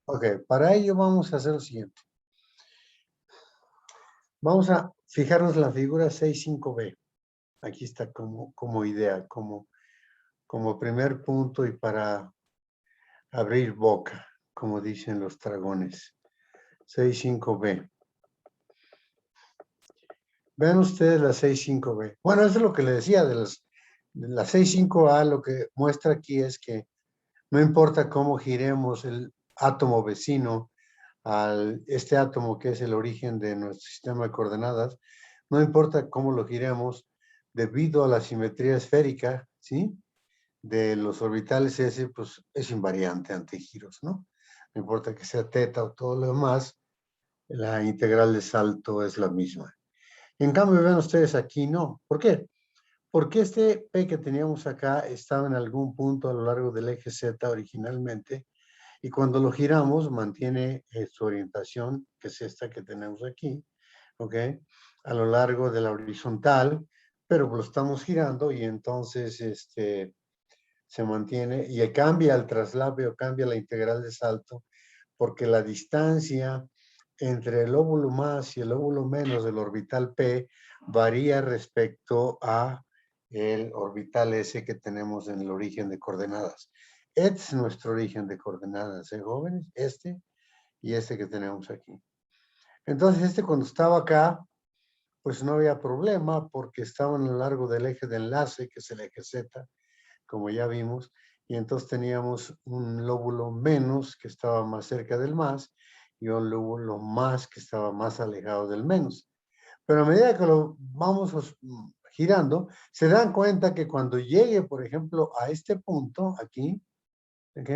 Ok, para ello vamos a hacer lo siguiente. Vamos a fijarnos en la figura 65B. Aquí está como idea, como primer punto y para abrir boca, como dicen los dragones. 65B. Vean ustedes la 65B. Bueno, eso es lo que le decía de la 65A, lo que muestra aquí es que no importa cómo giremos el átomo vecino este átomo que es el origen de nuestro sistema de coordenadas, no importa cómo lo giremos, debido a la simetría esférica, ¿sí? De los orbitales S, pues es invariante ante giros, ¿no? No importa que sea teta o todo lo demás, la integral de salto es la misma. En cambio, vean ustedes aquí, no. ¿Por qué? Porque este P que teníamos acá estaba en algún punto a lo largo del eje Z originalmente, y cuando lo giramos mantiene su orientación, que es esta que tenemos aquí, ¿ok? A lo largo de la horizontal, pero lo estamos girando y entonces se mantiene y cambia el traslado, cambia la integral de salto, porque la distancia entre el óvulo más y el óvulo menos del orbital P varía respecto a el orbital S que tenemos en el origen de coordenadas. Este es nuestro origen de coordenadas, jóvenes? Este y este que tenemos aquí. Entonces, cuando estaba acá, pues no había problema porque estaban a lo largo del eje de enlace, que es el eje Z, como ya vimos, y entonces teníamos un lóbulo menos que estaba más cerca del más y un lóbulo más que estaba más alejado del menos. Pero a medida que lo vamos girando, se dan cuenta que cuando llegue, por ejemplo, a este punto, aquí, ¿ok?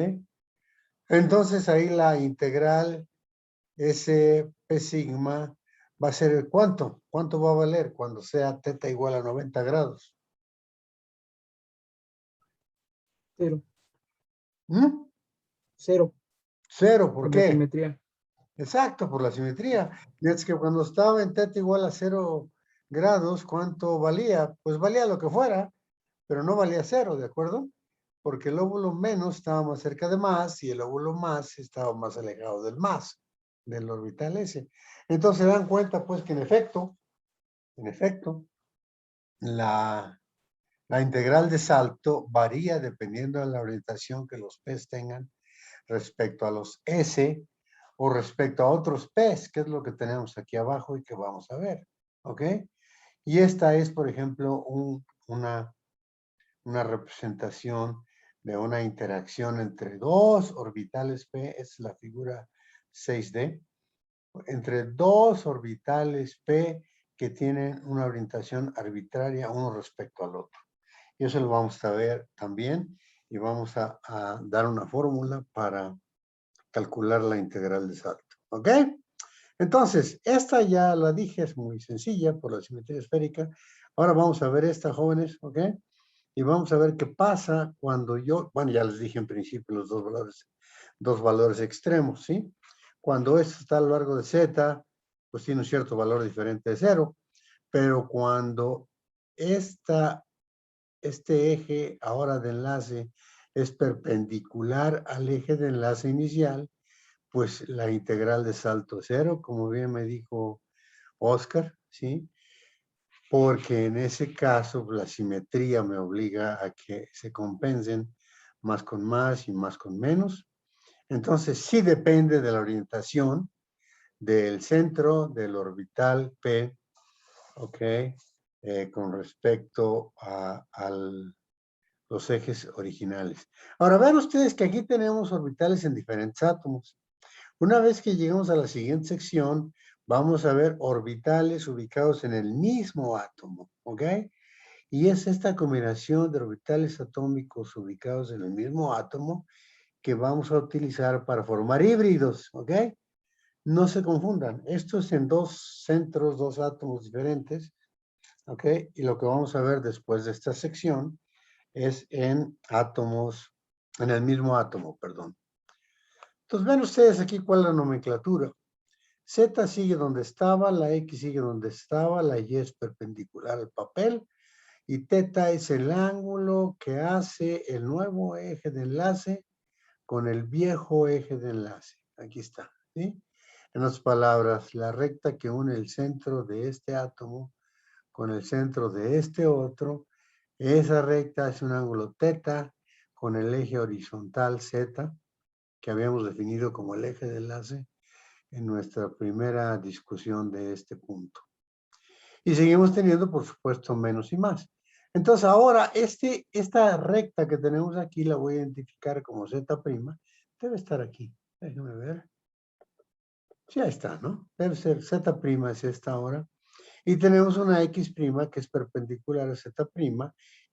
Entonces ahí la integral S P sigma va a ser ¿cuánto? ¿Cuánto va a valer cuando sea teta igual a 90 grados? Cero. ¿Mm? Cero. Cero, ¿por Por la qué? simetría. Exacto, por la simetría. Y es que cuando estaba en teta igual a 0 grados, ¿cuánto valía? Pues valía lo que fuera, pero no valía cero, ¿de acuerdo? Porque el óvulo menos estaba más cerca de más y el óvulo más estaba más alejado del más, del orbital S. Entonces se dan cuenta, pues, que en efecto, la integral de salto varía dependiendo de la orientación que los P's tengan respecto a los S o respecto a otros P's, que es lo que tenemos aquí abajo y que vamos a ver. ¿Ok? Y esta es, por ejemplo, una representación de una interacción entre dos orbitales P, es la figura 6D, entre dos orbitales P que tienen una orientación arbitraria uno respecto al otro. Y eso lo vamos a ver también y vamos a dar una fórmula para calcular la integral de salto. ¿Ok? Entonces, esta ya la dije, es muy sencilla por la simetría esférica. Ahora vamos a ver esta, jóvenes, ¿ok? Y vamos a ver qué pasa cuando bueno, ya les dije en principio los dos valores extremos, ¿sí? Cuando esto está a lo largo de Z, pues tiene un cierto valor diferente de cero, pero cuando este eje ahora de enlace es perpendicular al eje de enlace inicial, pues la integral de salto cero, como bien me dijo Oscar, ¿sí? Porque en ese caso la simetría me obliga a que se compensen más con más y más con menos. Entonces sí depende de la orientación del centro del orbital P, ¿ok? Con respecto a los ejes originales. Ahora vean ustedes que aquí tenemos orbitales en diferentes átomos. Una vez que llegamos a la siguiente sección, vamos a ver orbitales ubicados en el mismo átomo, ¿ok? Y es esta combinación de orbitales atómicos ubicados en el mismo átomo que vamos a utilizar para formar híbridos, ¿ok? No se confundan, esto es en dos centros, dos átomos diferentes, ¿ok? Y lo que vamos a ver después de esta sección es en átomos, en el mismo átomo, perdón. Entonces ven ustedes aquí cuál es la nomenclatura. Z sigue donde estaba, la X sigue donde estaba, la Y es perpendicular al papel y teta es el ángulo que hace el nuevo eje de enlace con el viejo eje de enlace. Aquí está, ¿sí? En otras palabras, la recta que une el centro de este átomo con el centro de este otro, esa recta es un ángulo θ con el eje horizontal Z, que habíamos definido como el eje de enlace en nuestra primera discusión de este punto. Y seguimos teniendo, por supuesto, menos y más. Entonces, ahora, esta recta que tenemos aquí la voy a identificar como Z', debe estar aquí. Déjenme ver. Sí, ahí está, ¿no? Debe ser Z' es esta ahora. Y tenemos una X' que es perpendicular a Z'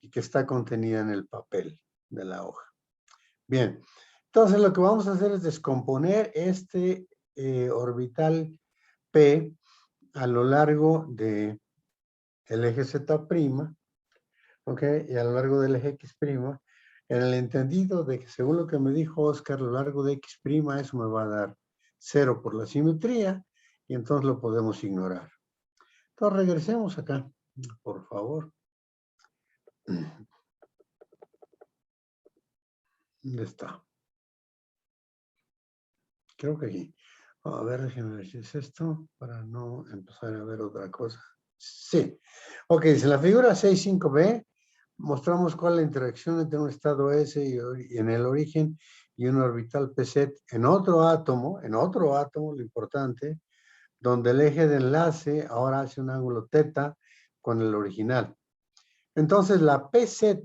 y que está contenida en el papel de la hoja. Bien, entonces lo que vamos a hacer es descomponer este orbital P a lo largo del eje Z', ¿ok? Y a lo largo del eje X', en el entendido de que según lo que me dijo Oscar, a lo largo de X', eso me va a dar 0 por la simetría, y entonces lo podemos ignorar. Entonces regresemos acá, por favor. ¿Dónde está? Creo que aquí. A ver, déjenme ver si es esto, para no empezar a ver otra cosa. Sí. Ok, dice la figura 6.5b, mostramos cuál es la interacción entre un estado S y en el origen y un orbital PZ en otro átomo, lo importante, donde el eje de enlace ahora hace un ángulo θ con el original. Entonces, la PZ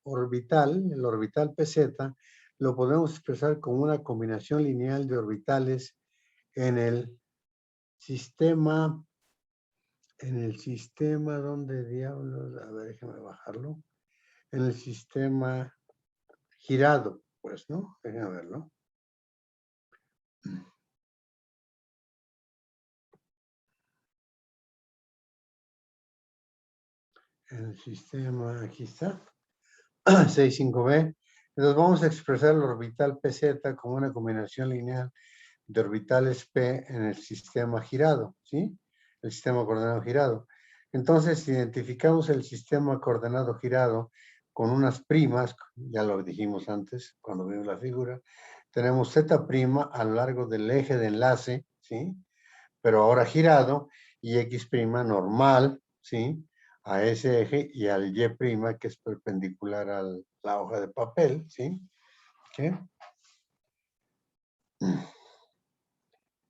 orbital, el orbital PZ, lo podemos expresar como una combinación lineal de orbitales en el sistema, ¿dónde diablos? A ver, déjame bajarlo. En el sistema girado, pues, ¿no? Déjame verlo. En el sistema, aquí está, 6.5b. Entonces vamos a expresar el orbital PZ como una combinación lineal de orbitales P en el sistema girado, ¿sí? El sistema coordenado girado. Entonces, identificamos el sistema coordenado girado con unas primas, ya lo dijimos antes cuando vimos la figura, tenemos Z' a lo largo del eje de enlace, ¿sí? Pero ahora girado, y X' normal, ¿sí? A ese eje y al Y', que es perpendicular a la hoja de papel, ¿sí? ¿Qué?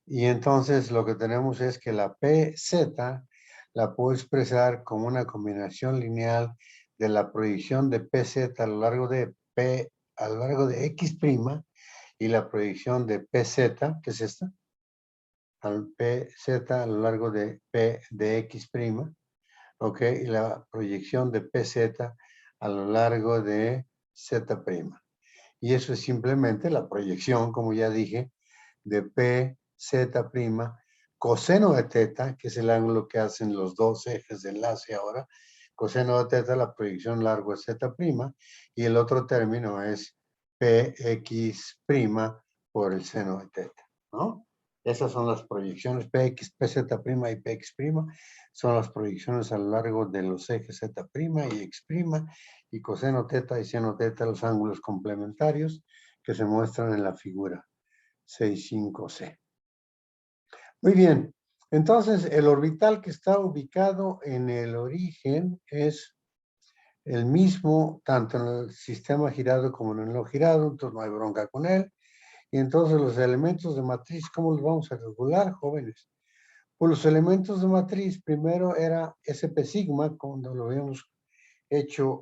Y entonces lo que tenemos es que la PZ la puedo expresar como una combinación lineal de la proyección de PZ a lo largo de X' y la proyección de PZ, que es esta, al PZ a lo largo de P de X', ¿ok? Y la proyección de PZ a lo largo de Z'. Y eso es simplemente la proyección, como ya dije, de PZ', coseno de θ, que es el ángulo que hacen los dos ejes de enlace ahora, coseno de θ, la proyección largo es Z', y el otro término es PX' por el seno de θ, ¿no? Esas son las proyecciones PX, PZ' y PX', son las proyecciones a lo largo de los ejes Z' y X', y coseno θ y seno θ, los ángulos complementarios que se muestran en la figura 6.5c. Muy bien, entonces el orbital que está ubicado en el origen es el mismo, tanto en el sistema girado como en el no girado, entonces no hay bronca con él. Y entonces los elementos de matriz, ¿cómo los vamos a calcular, jóvenes? Pues los elementos de matriz, primero era SP sigma, cuando lo habíamos hecho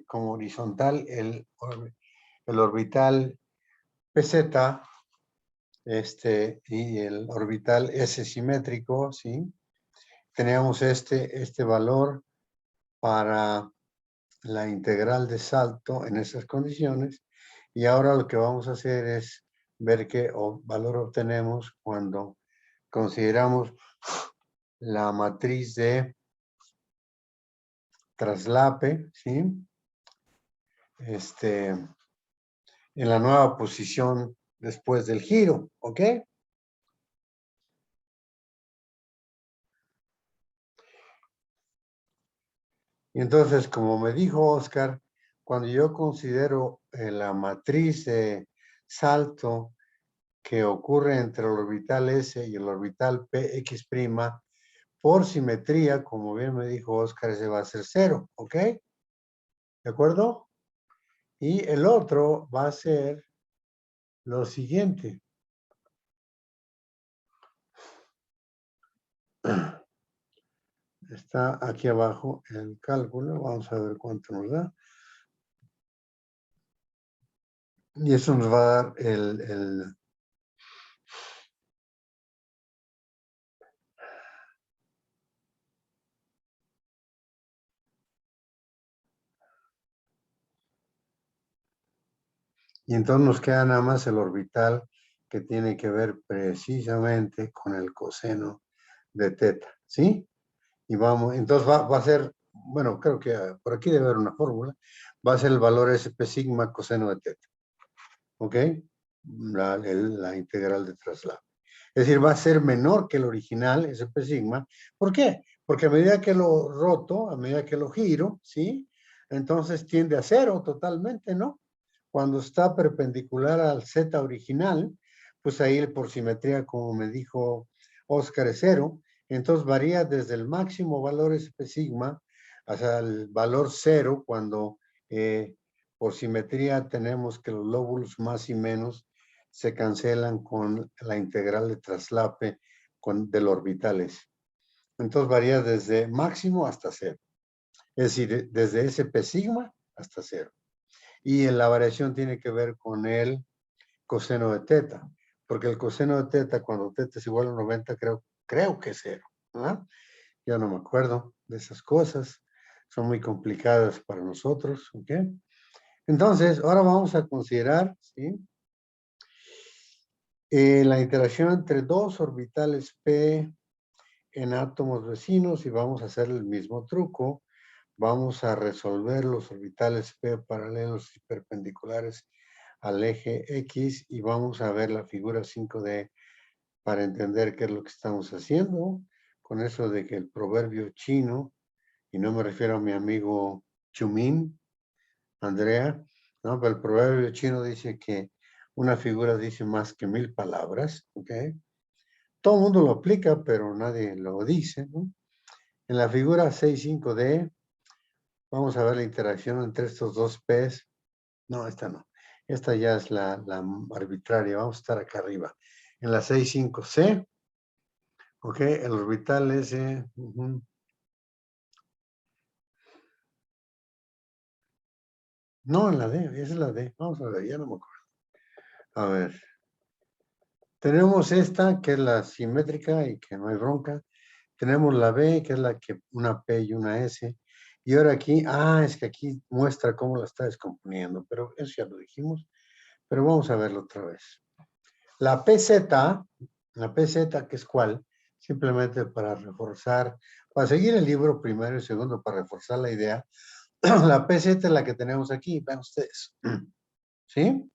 como horizontal, el orbital PZ, y el orbital S simétrico, ¿sí? Teníamos este valor para la integral de salto en esas condiciones, y ahora lo que vamos a hacer es ver qué valor obtenemos cuando consideramos la matriz de traslape, ¿sí? En la nueva posición después del giro, ¿ok? Y entonces, como me dijo Oscar, cuando yo considero la matriz de salto que ocurre entre el orbital S y el orbital PX', por simetría, como bien me dijo Oscar, ese va a ser 0, ¿ok? ¿De acuerdo? Y el otro va a ser lo siguiente. Está aquí abajo el cálculo. Vamos a ver cuánto nos da. Y eso nos va a dar el y entonces nos queda nada más el orbital que tiene que ver precisamente con el coseno de teta, ¿sí? Y vamos, entonces va a ser, bueno, creo que por aquí debe haber una fórmula, va a ser el valor SP sigma coseno de teta, ¿ok? La integral de traslado. Es decir, va a ser menor que el original, SP sigma. ¿Por qué? Porque a medida que lo roto, a medida que lo giro, ¿sí? Entonces tiende a 0 totalmente, ¿no? Cuando está perpendicular al Z original, pues ahí por simetría, como me dijo Oscar, es 0. Entonces varía desde el máximo valor SP sigma hasta el valor 0 cuando por simetría tenemos que los lóbulos más y menos se cancelan con la integral de traslape del orbitales. Entonces varía desde máximo hasta 0. Es decir, desde SP sigma hasta 0. Y en la variación tiene que ver con el coseno de teta, porque el coseno de teta, cuando teta es igual a 90, creo que es 0. ¿verdad? Yo no me acuerdo de esas cosas. Son muy complicadas para nosotros. ¿ok? Entonces, ahora vamos a considerar, ¿sí? La interacción entre dos orbitales P en átomos vecinos y vamos a hacer el mismo truco. Vamos a resolver los orbitales P paralelos y perpendiculares al eje X y vamos a ver la figura 5D para entender qué es lo que estamos haciendo con eso de que el proverbio chino, y no me refiero a mi amigo Chumín, Andrea, no, pero el proverbio chino dice que una figura dice más que 1000 palabras, ¿ok? Todo el mundo lo aplica, pero nadie lo dice, ¿no? En la figura 6.5D, vamos a ver la interacción entre estos dos P's. No, esta no. Esta ya es la arbitraria. Vamos a estar acá arriba. En la 6.5C, ¿ok? El orbital S. No, en la D, esa es la D. Vamos a ver, ya no me acuerdo. A ver. Tenemos esta, que es la simétrica y que no hay bronca. Tenemos la B, que es la que una P y una S. Y ahora aquí, es que aquí muestra cómo la está descomponiendo, pero eso ya lo dijimos. Pero vamos a verlo otra vez. La PZ, que es cuál, simplemente para reforzar, para seguir el libro primero y segundo, para reforzar la idea, la PZ es la que tenemos aquí, vean ustedes. ¿Sí?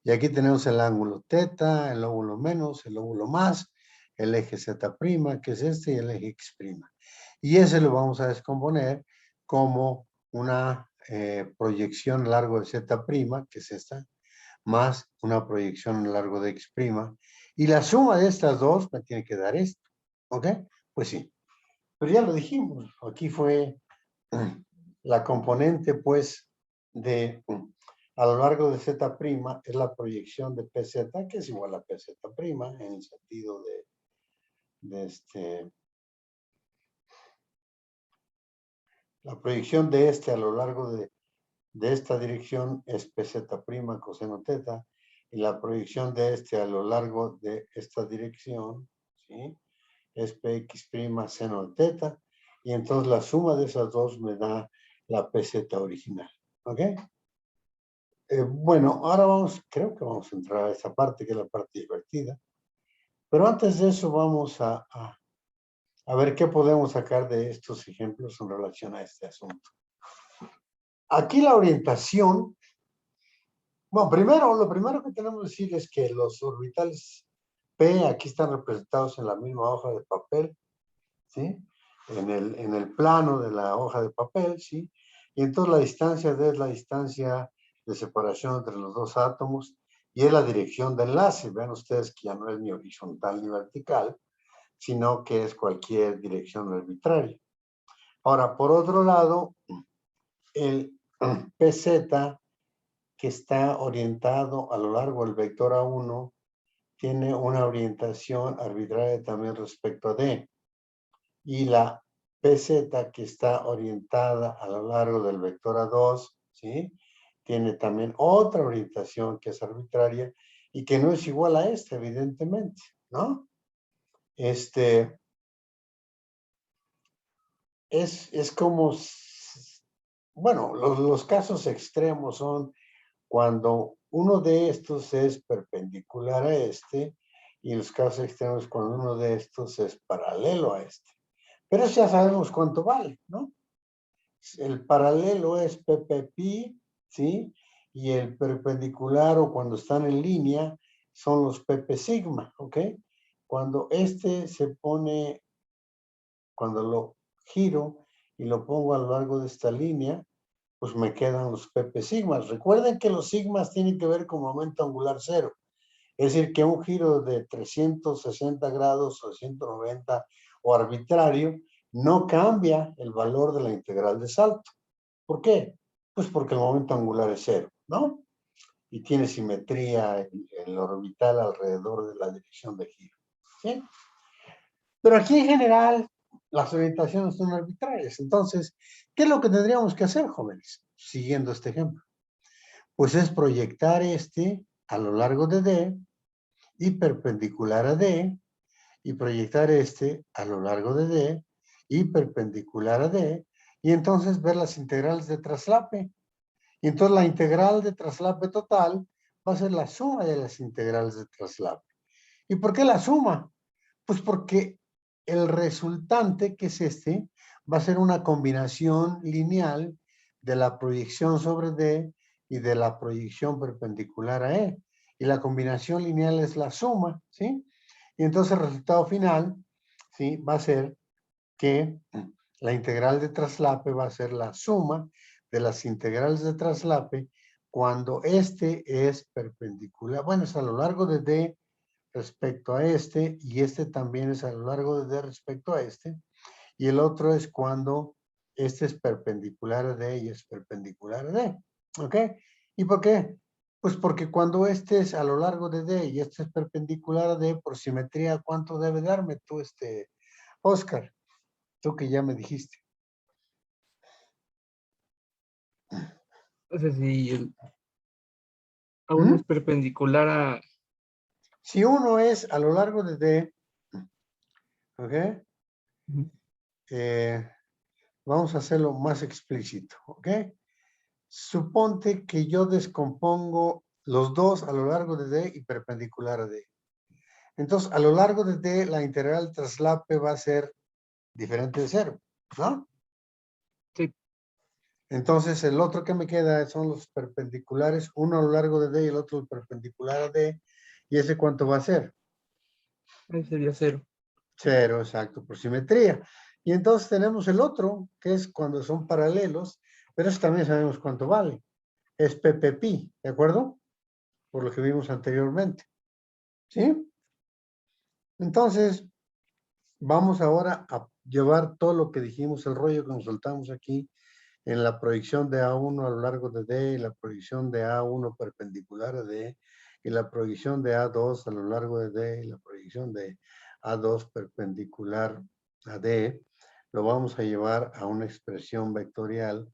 Y aquí tenemos el ángulo teta, el lóbulo menos, el lóbulo más, el eje Z', que es este, y el eje X'. Y ese lo vamos a descomponer como una proyección largo de Z', que es esta, más una proyección largo de X'. Y la suma de estas dos me tiene que dar esto. ¿Ok? Pues sí. Pero ya lo dijimos. Aquí fue la componente, pues, de a lo largo de Z' es la proyección de PZ, que es igual a PZ', en el sentido de la proyección de a lo largo de esta dirección es PZ' coseno teta, y la proyección de a lo largo de esta dirección, ¿sí? Es PX' seno de teta, y entonces la suma de esas dos me da la PZ original. ¿Ok? Bueno, ahora creo que vamos a entrar a esa parte que es la parte divertida. Pero antes de eso vamos a ver qué podemos sacar de estos ejemplos en relación a este asunto. Aquí la orientación, bueno, lo primero que tenemos que decir es que los orbitales P aquí están representados en la misma hoja de papel, ¿sí? En el plano de la hoja de papel, ¿sí? Y entonces la distancia D es la distancia de separación entre los dos átomos y es la dirección de enlace. Vean ustedes que ya no es ni horizontal ni vertical, sino que es cualquier dirección arbitraria. Ahora, por otro lado, el PZ que está orientado a lo largo del vector A1 tiene una orientación arbitraria también respecto a D. Y la PZ que está orientada a lo largo del vector A2, ¿sí? Tiene también otra orientación que es arbitraria y que no es igual a esta, evidentemente, ¿no? Es como, bueno, los casos extremos son cuando uno de estos es perpendicular a este y los casos extremos cuando uno de estos es paralelo a este. Pero ya sabemos cuánto vale, ¿no? El paralelo es pp ¿sí? Y el perpendicular o cuando están en línea son los pp sigma, ¿ok? Cuando este se pone, cuando lo giro y lo pongo a lo largo de esta línea, pues me quedan los pp sigmas. Recuerden que los sigmas tienen que ver con momento angular cero. Es decir, que un giro de 360 grados o 190 o arbitrario no cambia el valor de la integral de salto. ¿Por qué? Pues porque el momento angular es cero, ¿no? Y tiene simetría el orbital alrededor de la dirección de giro, ¿sí? Pero aquí en general las orientaciones son arbitrarias. Entonces, ¿qué es lo que tendríamos que hacer, jóvenes? Siguiendo este ejemplo. Pues es proyectar este a lo largo de D y perpendicular a D, y proyectar este a lo largo de D y perpendicular a D, y entonces ver las integrales de traslape. Y entonces la integral de traslape total va a ser la suma de las integrales de traslape. ¿Y por qué la suma? Pues porque el resultante, que es este, va a ser una combinación lineal de la proyección sobre D y de la proyección perpendicular a E. Y la combinación lineal es la suma, ¿sí? Y entonces el resultado final, ¿sí? Va a ser que la integral de traslape va a ser la suma de las integrales de traslape cuando este es perpendicular. Bueno, es a lo largo de D respecto a este, y este también es a lo largo de D respecto a este, y el otro es cuando este es perpendicular a D y es perpendicular a D. ¿Ok? ¿Y por qué? Pues porque cuando este es a lo largo de D y este es perpendicular a D, por simetría, ¿cuánto debe darme tú, Oscar? Tú que ya me dijiste. O sea, si el A1 es perpendicular a... Si uno es a lo largo de D, ¿ok? Vamos a hacerlo más explícito, ¿ok? Suponte que yo descompongo los dos a lo largo de D y perpendicular a D. Entonces, a lo largo de D, la integral traslape va a ser diferente de cero, ¿no? Sí, Entonces, el otro que me queda son los perpendiculares, uno a lo largo de D y el otro perpendicular a D. ¿Y ese cuánto va a ser? ahí sería 0. Cero, exacto, por simetría. Y entonces tenemos el otro, que es cuando son paralelos, pero eso también sabemos cuánto vale. Es pppi, ¿de acuerdo? Por lo que vimos anteriormente. ¿Sí? Entonces, vamos ahora a llevar todo lo que dijimos, el rollo que nos soltamos aquí, en la proyección de A1 a lo largo de D, y la proyección de A1 perpendicular a D, y la proyección de A2 a lo largo de D, y la proyección de A2 perpendicular a D, lo vamos a llevar a una expresión vectorial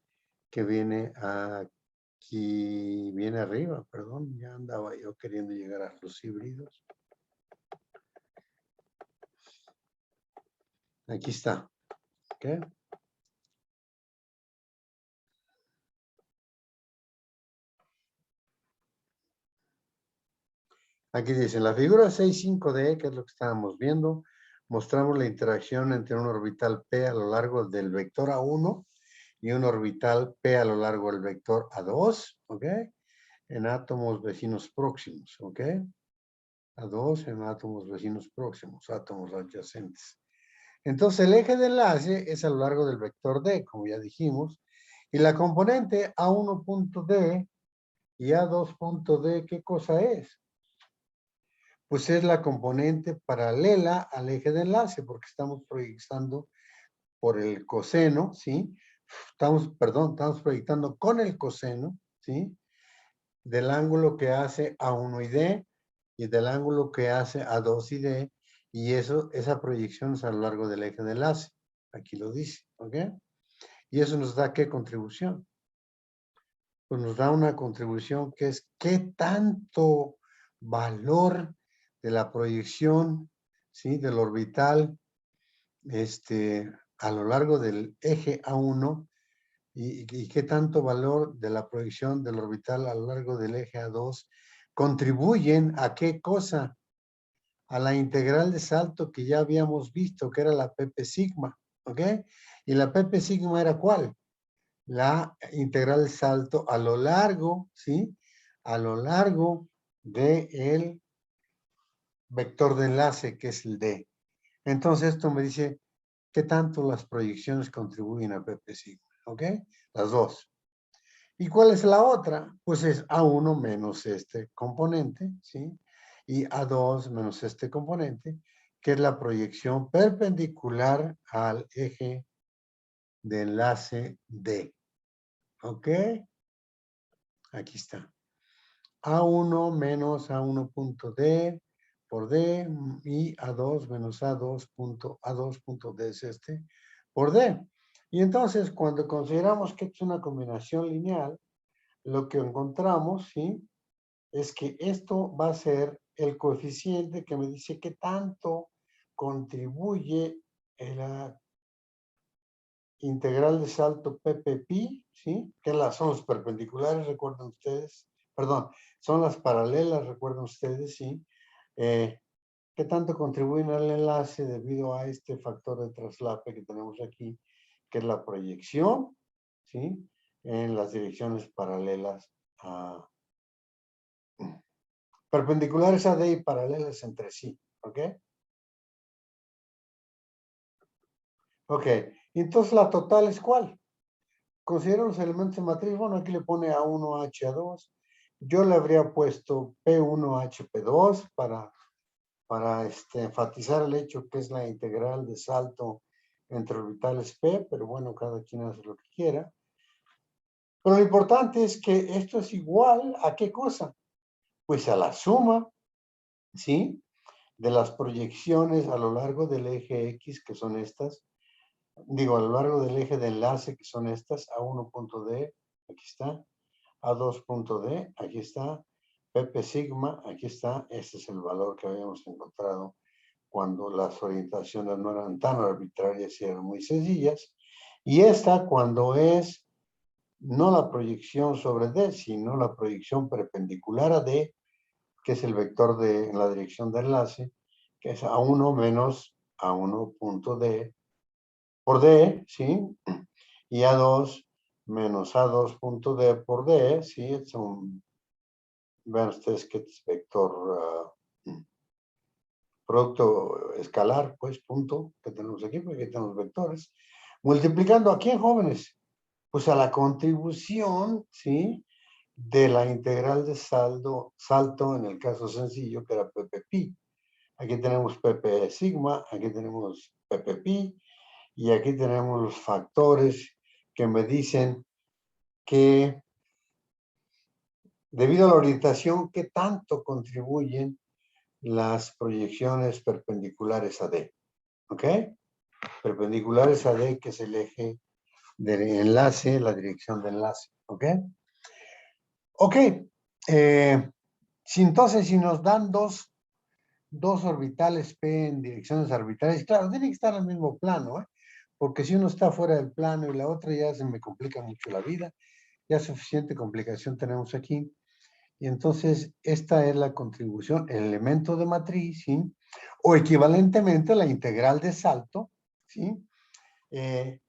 que viene aquí, viene arriba, perdón, ya andaba yo queriendo llegar a los híbridos. Aquí está, ¿ok? Aquí dice, en la figura 6.5D, que es lo que estábamos viendo, mostramos la interacción entre un orbital P a lo largo del vector A1 y un orbital P a lo largo del vector A2, ¿ok? En átomos vecinos próximos, ¿ok? A2 en átomos vecinos próximos, átomos adyacentes. Entonces, el eje de enlace es a lo largo del vector D, como ya dijimos, y la componente A1.D Y A2.D, ¿qué cosa es? Pues es la componente paralela al eje de enlace, porque estamos proyectando por el coseno, ¿sí? Estamos proyectando con el coseno, ¿sí? Del ángulo que hace A1 y D, y del ángulo que hace A2 y D, y esa proyección es a lo largo del eje de enlace. Aquí lo dice, ¿ok? Y eso nos da ¿qué contribución? Pues nos da una contribución que es qué tanto valor de la proyección, ¿sí? Del orbital, a lo largo del eje A1 y qué tanto valor de la proyección del orbital a lo largo del eje A2 contribuyen a qué cosa, a la integral de salto que ya habíamos visto, que era la PP sigma, ¿ok? Y la PP sigma era ¿cuál? La integral de salto a lo largo, ¿sí? A lo largo del vector de enlace, que es el D. Entonces esto me dice qué tanto las proyecciones contribuyen a PP sigma, ¿ok? Las dos. ¿Y cuál es la otra? Pues es A1 menos este componente, ¿sí? Y A2 menos este componente, que es la proyección perpendicular al eje de enlace D. ¿Ok? Aquí está. A1 menos A1.D por D y A2 menos A2.D es este por D. Y entonces, cuando consideramos que es una combinación lineal, lo que encontramos, ¿sí? Es que esto va a ser el coeficiente que me dice qué tanto contribuye la integral de salto PPP, ¿sí? Que son los perpendiculares, recuerden ustedes. Perdón, son las paralelas, recuerden ustedes, ¿sí? ¿Qué tanto contribuyen al enlace debido a este factor de traslape que tenemos aquí, que es la proyección, ¿sí? En las direcciones paralelas a perpendiculares a D y paralelas entre sí, ¿ok? Ok, entonces la total es ¿cuál? Considero los elementos de matriz, bueno, aquí le pone A1, H2. Yo le habría puesto P1, HP2 para enfatizar el hecho que es la integral de salto entre orbitales P, pero bueno, cada quien hace lo que quiera. Pero lo importante es que esto es igual a ¿qué cosa? Pues a la suma, ¿sí? De las proyecciones a lo largo del eje X, que son estas, digo, a lo largo del eje de enlace, que son estas, A1.D, aquí está, A2.D, aquí está, PP sigma, aquí está, este es el valor que habíamos encontrado cuando las orientaciones no eran tan arbitrarias y eran muy sencillas, y esta cuando es no la proyección sobre D, sino la proyección perpendicular a D, que es el vector en la dirección de enlace, que es A1 menos A1.D por D, ¿sí? Y A2 menos A2.D por D, ¿sí? Es vean ustedes que es vector producto escalar, pues, punto, que tenemos aquí, porque aquí tenemos vectores. Multiplicando, ¿a quién, jóvenes? Pues a la contribución, ¿sí? De la integral de salto en el caso sencillo, que era PPP. Aquí tenemos PP sigma, aquí tenemos PPP, y aquí tenemos los factores que me dicen que debido a la orientación, ¿qué tanto contribuyen las proyecciones perpendiculares a D? ¿Ok? Perpendiculares a D, que es el eje de enlace, la dirección de enlace. ¿Ok? Ok. Entonces, si nos dan dos orbitales P en direcciones arbitrarias, claro, tiene que estar en el mismo plano, ¿eh? Porque si uno está fuera del plano y la otra ya se me complica mucho la vida, ya suficiente complicación tenemos aquí. Y entonces, esta es la contribución, el elemento de matriz, ¿sí? O equivalentemente la integral de salto, ¿sí? Que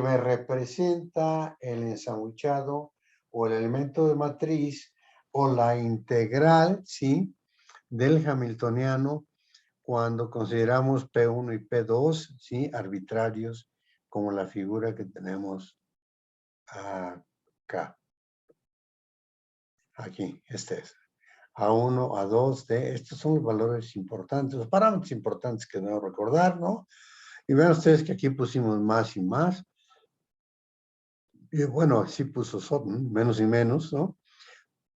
me representa el ensanguchado o el elemento de matriz o la integral, ¿sí? Del hamiltoniano cuando consideramos P1 y P2, ¿sí? Arbitrarios, como la figura que tenemos acá. Aquí, este es. A1, A2, D. Estos son los valores importantes, los parámetros importantes que debemos recordar, ¿no? Y vean ustedes que aquí pusimos más y más. Y bueno, sí puso menos y menos, ¿no?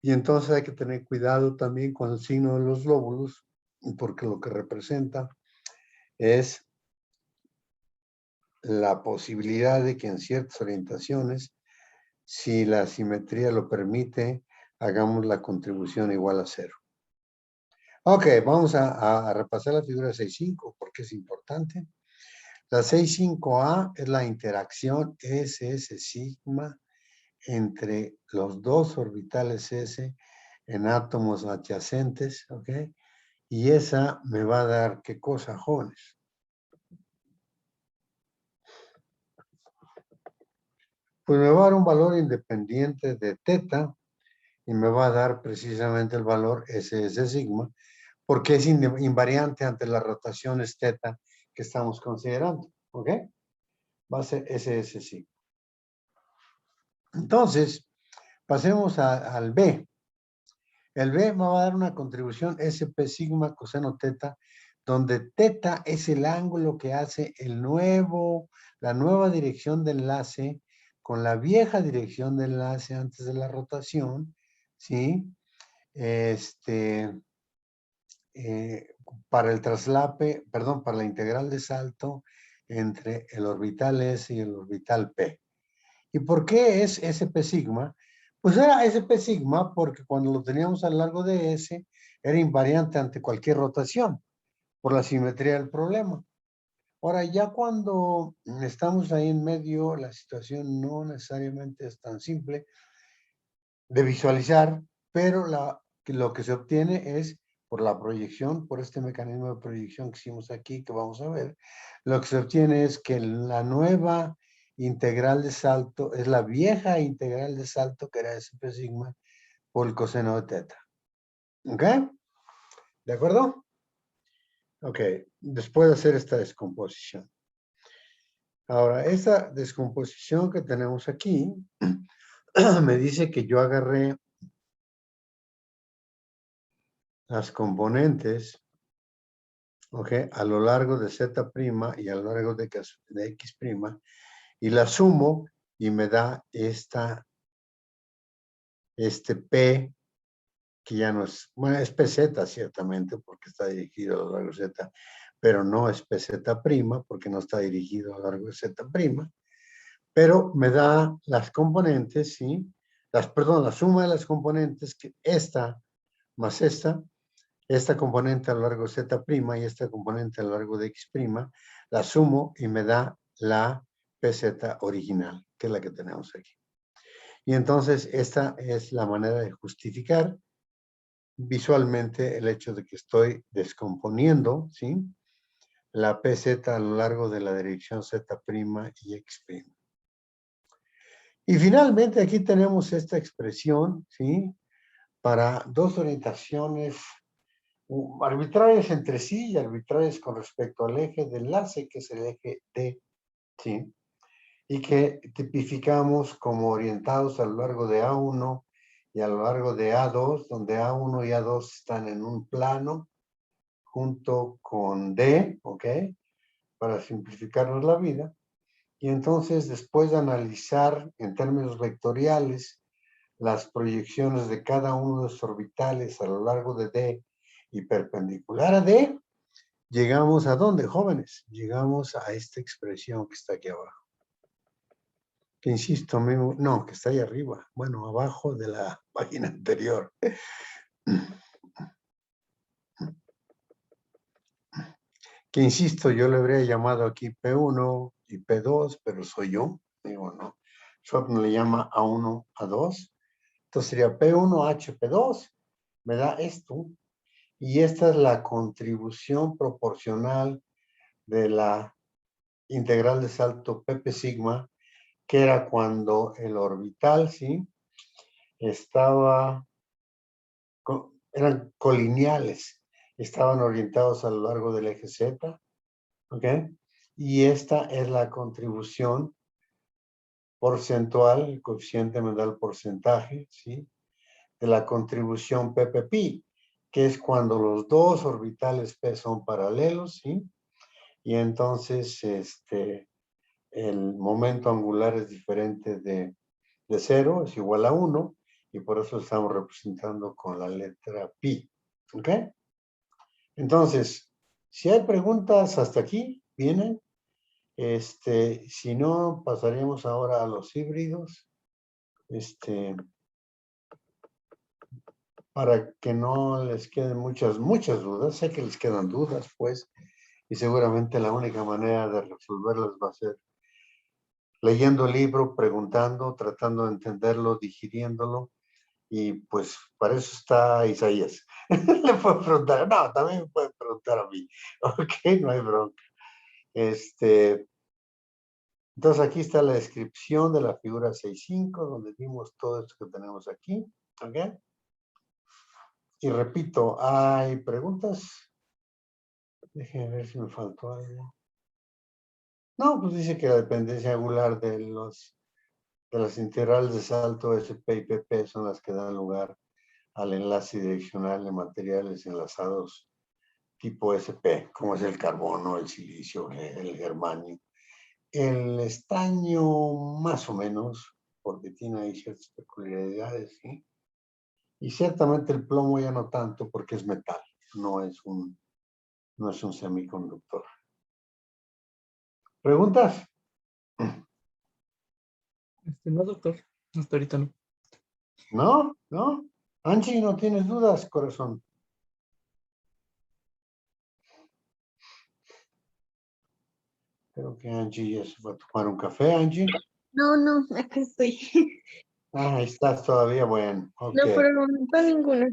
Y entonces hay que tener cuidado también con el signo de los lóbulos, porque lo que representa es la posibilidad de que en ciertas orientaciones, si la simetría lo permite, hagamos la contribución igual a 0. Ok, vamos a repasar la figura 6.5 porque es importante. La 6.5a es la interacción SS sigma entre los dos orbitales S en átomos adyacentes, ¿ok? Y esa me va a dar, ¿qué cosa, jóvenes? Pues me va a dar un valor independiente de teta y me va a dar precisamente el valor SS sigma, porque es invariante ante las rotaciones teta que estamos considerando, ¿ok? Va a ser SS sigma. Entonces, pasemos al B. El B me va a dar una contribución SP sigma coseno teta, donde teta es el ángulo que hace la nueva dirección de enlace con la vieja dirección de enlace antes de la rotación, ¿sí? Para el traslape, perdón, para la integral de salto entre el orbital S y el orbital P. ¿Y por qué es SP sigma? Pues era SP sigma porque cuando lo teníamos a lo largo de S era invariante ante cualquier rotación por la simetría del problema. Ahora, ya cuando estamos ahí en medio, la situación no necesariamente es tan simple de visualizar, pero lo que se obtiene es por la proyección, por este mecanismo de proyección que hicimos aquí, que vamos a ver, lo que se obtiene es que la nueva integral de salto es la vieja integral de salto que era SP sigma por el coseno de teta. ¿Ok? ¿De acuerdo? Ok, después de hacer esta descomposición. Ahora, esta descomposición que tenemos aquí me dice que yo agarré las componentes, ¿ok? A lo largo de Z' y a lo largo de X', y la sumo y me da este P, que ya no es, bueno, es PZ ciertamente, porque está dirigido a lo largo de Z, pero no es PZ' porque no está dirigido a lo largo de Z', pero me da las componentes, ¿sí? La suma de las componentes, que esta más esta componente a lo largo de Z' y esta componente a lo largo de X', la sumo y me da la PZ original, que es la que tenemos aquí. Y entonces esta es la manera de justificar visualmente el hecho de que estoy descomponiendo, ¿sí? La PZ a lo largo de la dirección Z' y X'. Y finalmente aquí tenemos esta expresión, ¿sí? Para dos orientaciones arbitrarias entre sí y arbitrarias con respecto al eje de enlace, que es el eje D, ¿sí? Y que tipificamos como orientados a lo largo de A1 y a lo largo de A2, donde A1 y A2 están en un plano junto con D, ¿ok? Para simplificarnos la vida. Y entonces, después de analizar en términos vectoriales las proyecciones de cada uno de los orbitales a lo largo de D y perpendicular a D, llegamos ¿a dónde, jóvenes? Llegamos a esta expresión que está aquí abajo. Que insisto, no, que está ahí arriba. Bueno, abajo de la página anterior. Que insisto, yo le habría llamado aquí P1 y P2, pero soy yo. Digo, no. Schwab le llama A1, A2. Entonces sería P1, H, P2. Me da esto. Y esta es la contribución proporcional de la integral de salto PP sigma, que era cuando el orbital, ¿sí? Eran colineales, estaban orientados a lo largo del eje Z, ¿ok? Y esta es la contribución porcentual, el coeficiente me da el porcentaje, ¿sí? de la contribución PPP, que es cuando los dos orbitales P son paralelos, ¿sí? Y entonces el momento angular es diferente de 0, es igual a 1, y por eso estamos representando con la letra pi. ¿Ok? Entonces, si hay preguntas hasta aquí, vienen. Si no, pasaremos ahora a los híbridos. Para que no les queden muchas dudas. Sé que les quedan dudas, pues, y seguramente la única manera de resolverlas va a ser leyendo el libro, preguntando, tratando de entenderlo, digiriéndolo, y pues para eso está Isaías. Le puedo preguntar, no, también me pueden preguntar a mí. Ok, no hay bronca. Entonces aquí está la descripción de la figura 6.5, donde vimos todo esto que tenemos aquí. ¿Ok? Y repito, ¿hay preguntas? Déjenme ver si me faltó algo. No, pues dice que la dependencia angular de las integrales de salto SP y PP son las que dan lugar al enlace direccional de materiales enlazados tipo SP, como es el carbono, el silicio, el germanio. El estaño, más o menos, porque tiene ahí ciertas peculiaridades, ¿sí? Y ciertamente el plomo ya no tanto, porque es metal, no es un semiconductor. ¿Preguntas? No, doctor. Hasta ahorita no. ¿No? ¿No? Angie, ¿no tienes dudas, corazón? Creo que Angie ya se fue a tomar un café, Angie. No, no, acá estoy. Ah, ahí estás todavía, bueno, ok. No, por el momento ninguna.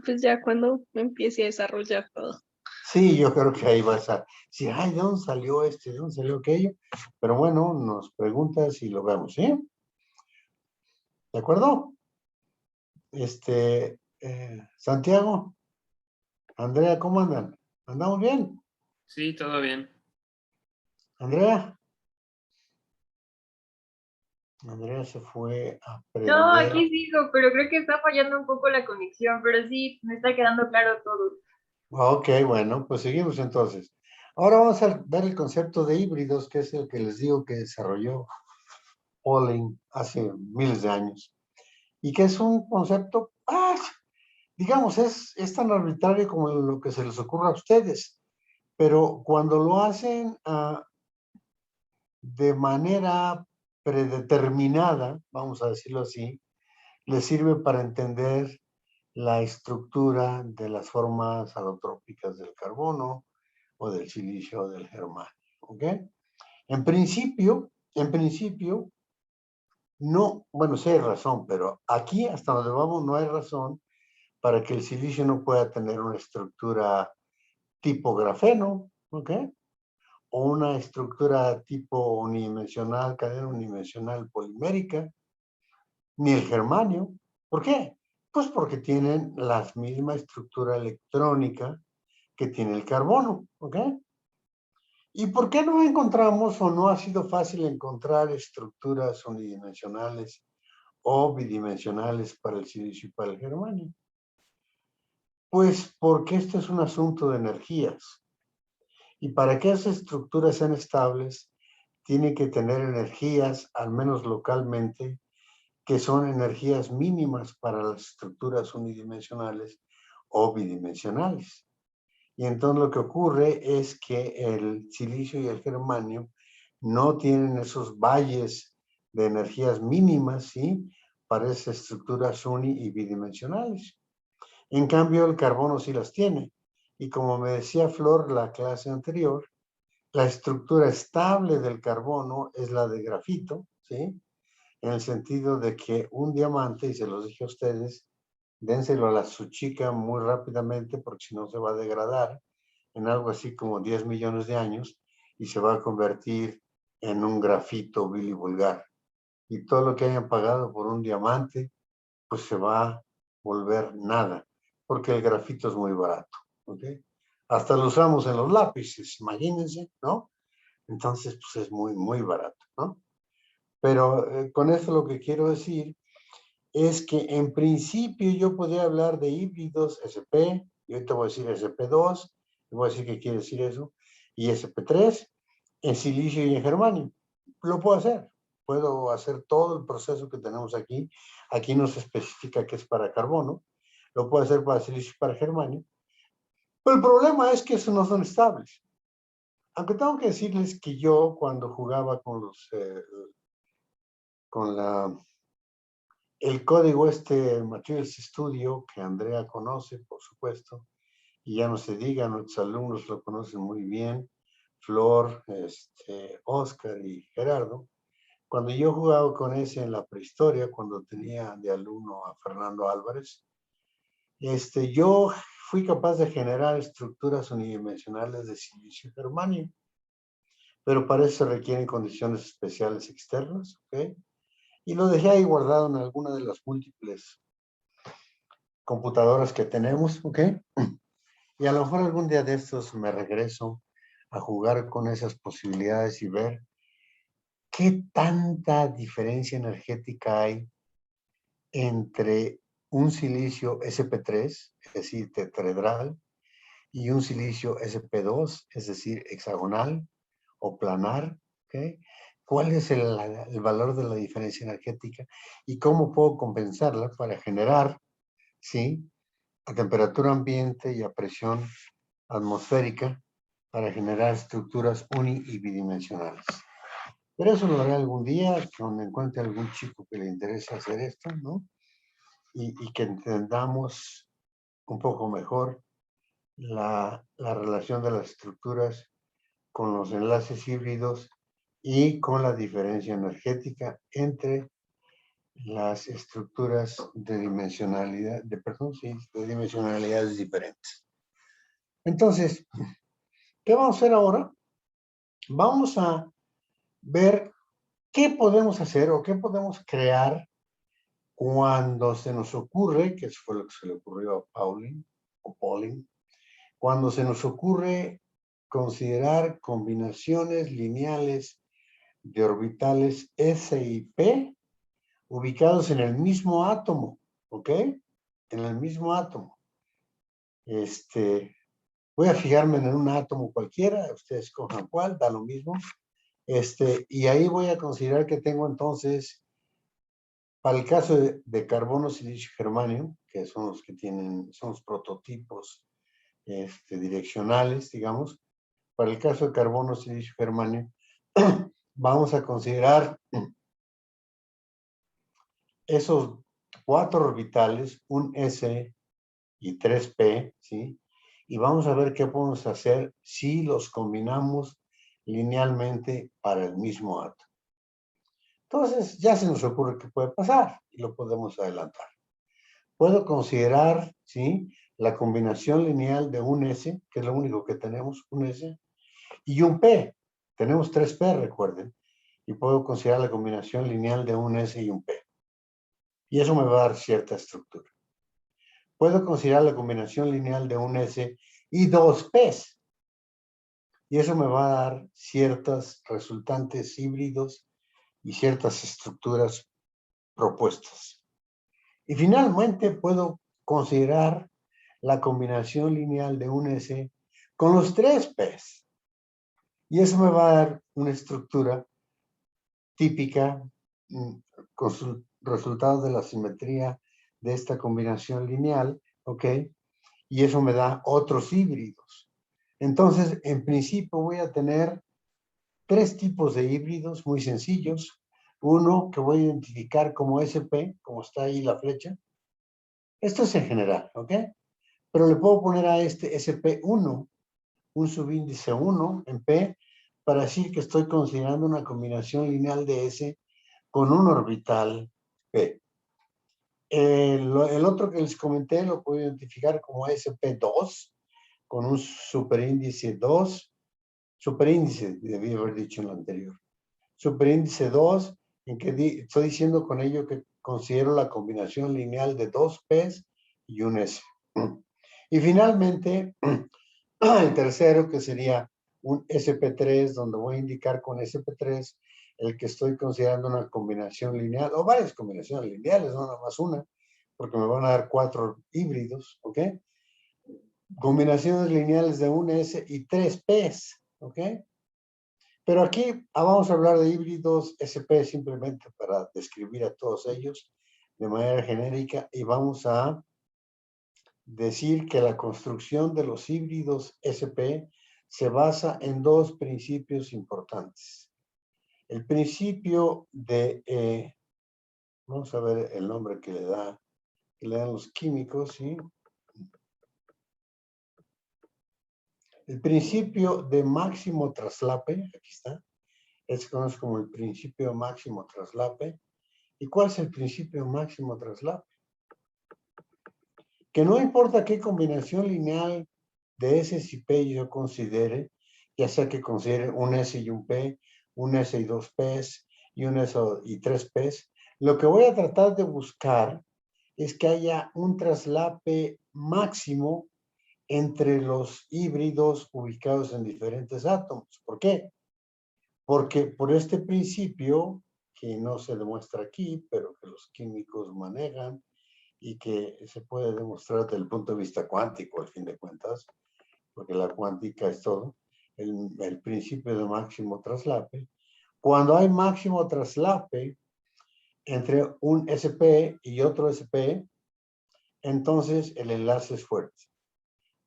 Pues ya cuando empiece a desarrollar todo. Sí, yo creo que ahí vas a decir, ay, ¿de dónde salió ¿de dónde salió aquello? Pero bueno, nos preguntas y lo vemos, ¿sí? ¿De acuerdo? Santiago, Andrea, ¿cómo andan? ¿Andamos bien? Sí, todo bien. Andrea. Andrea se fue a prender. No, aquí sigo, pero creo que está fallando un poco la conexión, pero sí, me está quedando claro todo. Ok, bueno, pues seguimos entonces. Ahora vamos a ver el concepto de híbridos, que es el que les digo que desarrolló Pauling hace miles de años. Y que es un concepto, digamos, es tan arbitrario como lo que se les ocurra a ustedes. Pero cuando lo hacen de manera predeterminada, vamos a decirlo así, les sirve para entender la estructura de las formas alotrópicas del carbono o del silicio o del germanio. ¿Ok? En principio, no, bueno, sí hay razón, pero aquí hasta donde vamos no hay razón para que el silicio no pueda tener una estructura tipo grafeno, ¿ok? O una estructura tipo unidimensional, cadena unidimensional polimérica, ni el germanio. ¿Por qué? Pues porque tienen la misma estructura electrónica que tiene el carbono, ¿ok? ¿Y por qué no encontramos o no ha sido fácil encontrar estructuras unidimensionales o bidimensionales para el silicio y para el germanio? Pues porque esto es un asunto de energías. Y para que esas estructuras sean estables, tienen que tener energías, al menos localmente, que son energías mínimas para las estructuras unidimensionales o bidimensionales. Y entonces lo que ocurre es que el silicio y el germanio no tienen esos valles de energías mínimas, ¿sí? Para esas estructuras uni y bidimensionales. En cambio, el carbono sí las tiene. Y como me decía Flor la clase anterior, la estructura estable del carbono es la de grafito, ¿sí? En el sentido de que un diamante, y se los dije a ustedes, dénselo a su chica muy rápidamente porque si no se va a degradar en algo así como 10 millones de años y se va a convertir en un grafito vil y vulgar. Y todo lo que hayan pagado por un diamante, pues se va a volver nada, porque el grafito es muy barato, ¿ok? Hasta lo usamos en los lápices, imagínense, ¿no? Entonces, pues es muy, muy barato, ¿no? Pero con esto lo que quiero decir es que en principio yo podría hablar de híbridos SP, y ahorita voy a decir SP2, y voy a decir qué quiere decir eso, y SP3 en silicio y en germanio. Lo puedo hacer. Puedo hacer todo el proceso que tenemos aquí. Aquí no se especifica que es para carbono. Lo puedo hacer para silicio y para germanio. Pero el problema es que esos no son estables. Aunque tengo que decirles que yo cuando jugaba con los el código Materials Studio, que Andrea conoce, por supuesto, y ya no se diga, nuestros alumnos lo conocen muy bien, Flor, Oscar y Gerardo. Cuando yo jugaba con ese en la prehistoria, cuando tenía de alumno a Fernando Álvarez, yo fui capaz de generar estructuras unidimensionales de silicio y germanio, pero para eso se requieren condiciones especiales externas, ¿ok? Y lo dejé ahí guardado en alguna de las múltiples computadoras que tenemos, ¿ok? Y a lo mejor algún día de estos me regreso a jugar con esas posibilidades y ver qué tanta diferencia energética hay entre un silicio SP3, es decir, tetraedral, y un silicio SP2, es decir, hexagonal o planar, ¿ok? ¿Cuál es el valor de la diferencia energética y cómo puedo compensarla para generar, ¿sí?, a temperatura ambiente y a presión atmosférica para generar estructuras uni y bidimensionales? Pero eso lo haré algún día, cuando encuentre algún chico que le interese hacer esto, ¿no? Y que entendamos un poco mejor la relación de las estructuras con los enlaces híbridos y con la diferencia energética entre las estructuras de dimensionalidad, de dimensionalidades diferentes. Entonces, ¿qué vamos a hacer ahora? Vamos a ver qué podemos hacer o qué podemos crear cuando se nos ocurre, que fue lo que se le ocurrió a Pauling, cuando se nos ocurre considerar combinaciones lineales de orbitales S y P ubicados en el mismo átomo, ¿ok? En el mismo átomo. Voy a fijarme en un átomo cualquiera, ustedes escojan cuál, da lo mismo. Y ahí voy a considerar que tengo entonces, para el caso de carbono, silicio y germanio, que son los que son los prototipos direccionales, digamos. Para el caso de carbono, silicio y germanio, vamos a considerar esos 4 orbitales, un S y 3P, ¿sí? Y vamos a ver qué podemos hacer si los combinamos linealmente para el mismo átomo. Entonces, ya se nos ocurre qué puede pasar y lo podemos adelantar. Puedo considerar, ¿sí?, la combinación lineal de un S, que es lo único que tenemos, un S, y un P. Tenemos 3P, recuerden. Y puedo considerar la combinación lineal de un S y un P. Y eso me va a dar cierta estructura. Puedo considerar la combinación lineal de un S y 2 P's. Y eso me va a dar ciertos resultantes híbridos y ciertas estructuras propuestas. Y finalmente puedo considerar la combinación lineal de un S con los 3 P's. Y eso me va a dar una estructura típica con sus resultados de la simetría de esta combinación lineal, ¿ok? Y eso me da otros híbridos. Entonces, en principio voy a tener 3 tipos de híbridos muy sencillos. Uno que voy a identificar como SP, como está ahí la flecha. Esto es en general, ¿ok? Pero le puedo poner a este SP1, un subíndice 1 en P, para decir que estoy considerando una combinación lineal de S con un orbital P. El otro que les comenté lo puedo identificar como SP2, con un superíndice 2, superíndice, debí haber dicho en lo anterior. Superíndice 2, en que estoy diciendo con ello que considero la combinación lineal de 2 P's y un S. Y finalmente, el tercero, que sería un SP3, donde voy a indicar con SP3 el que estoy considerando una combinación lineal, o varias combinaciones lineales, no nada más una, porque me van a dar 4 híbridos, ¿ok? Combinaciones lineales de un S y 3 Ps, ¿ok? Pero aquí vamos a hablar de híbridos SP simplemente para describir a todos ellos de manera genérica y vamos a decir que la construcción de los híbridos SP se basa en 2 principios importantes. El principio de, vamos a ver el nombre que le dan los químicos, ¿sí? El principio de máximo traslape, aquí está, se conoce como el principio máximo traslape. ¿Y cuál es el principio máximo traslape? Que no importa qué combinación lineal de S y P yo considere, ya sea que considere un S y un P, un S y 2 Ps, y un S y 3 Ps, lo que voy a tratar de buscar es que haya un traslape máximo entre los híbridos ubicados en diferentes átomos. ¿Por qué? Porque por este principio, que no se demuestra aquí, pero que los químicos manejan y que se puede demostrar desde el punto de vista cuántico, al fin de cuentas, porque la cuántica es todo, el principio de máximo traslape. Cuando hay máximo traslape entre un SP y otro SP, entonces el enlace es fuerte.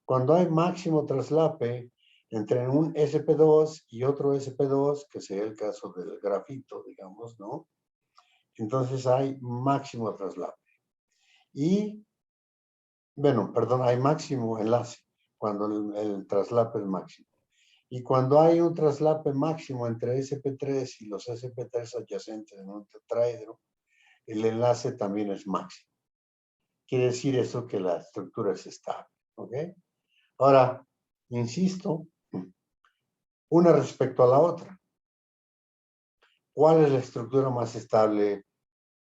Cuando hay máximo traslape entre un SP2 y otro SP2, que sería el caso del grafito, digamos, ¿no? Entonces hay máximo traslape. Y, bueno, perdón, hay máximo enlace cuando el traslape es máximo. Y cuando hay un traslape máximo entre SP3 y los SP3 adyacentes en un tetraedro, el enlace también es máximo. Quiere decir eso que la estructura es estable, ¿ok? Ahora, insisto, una respecto a la otra. ¿Cuál es la estructura más estable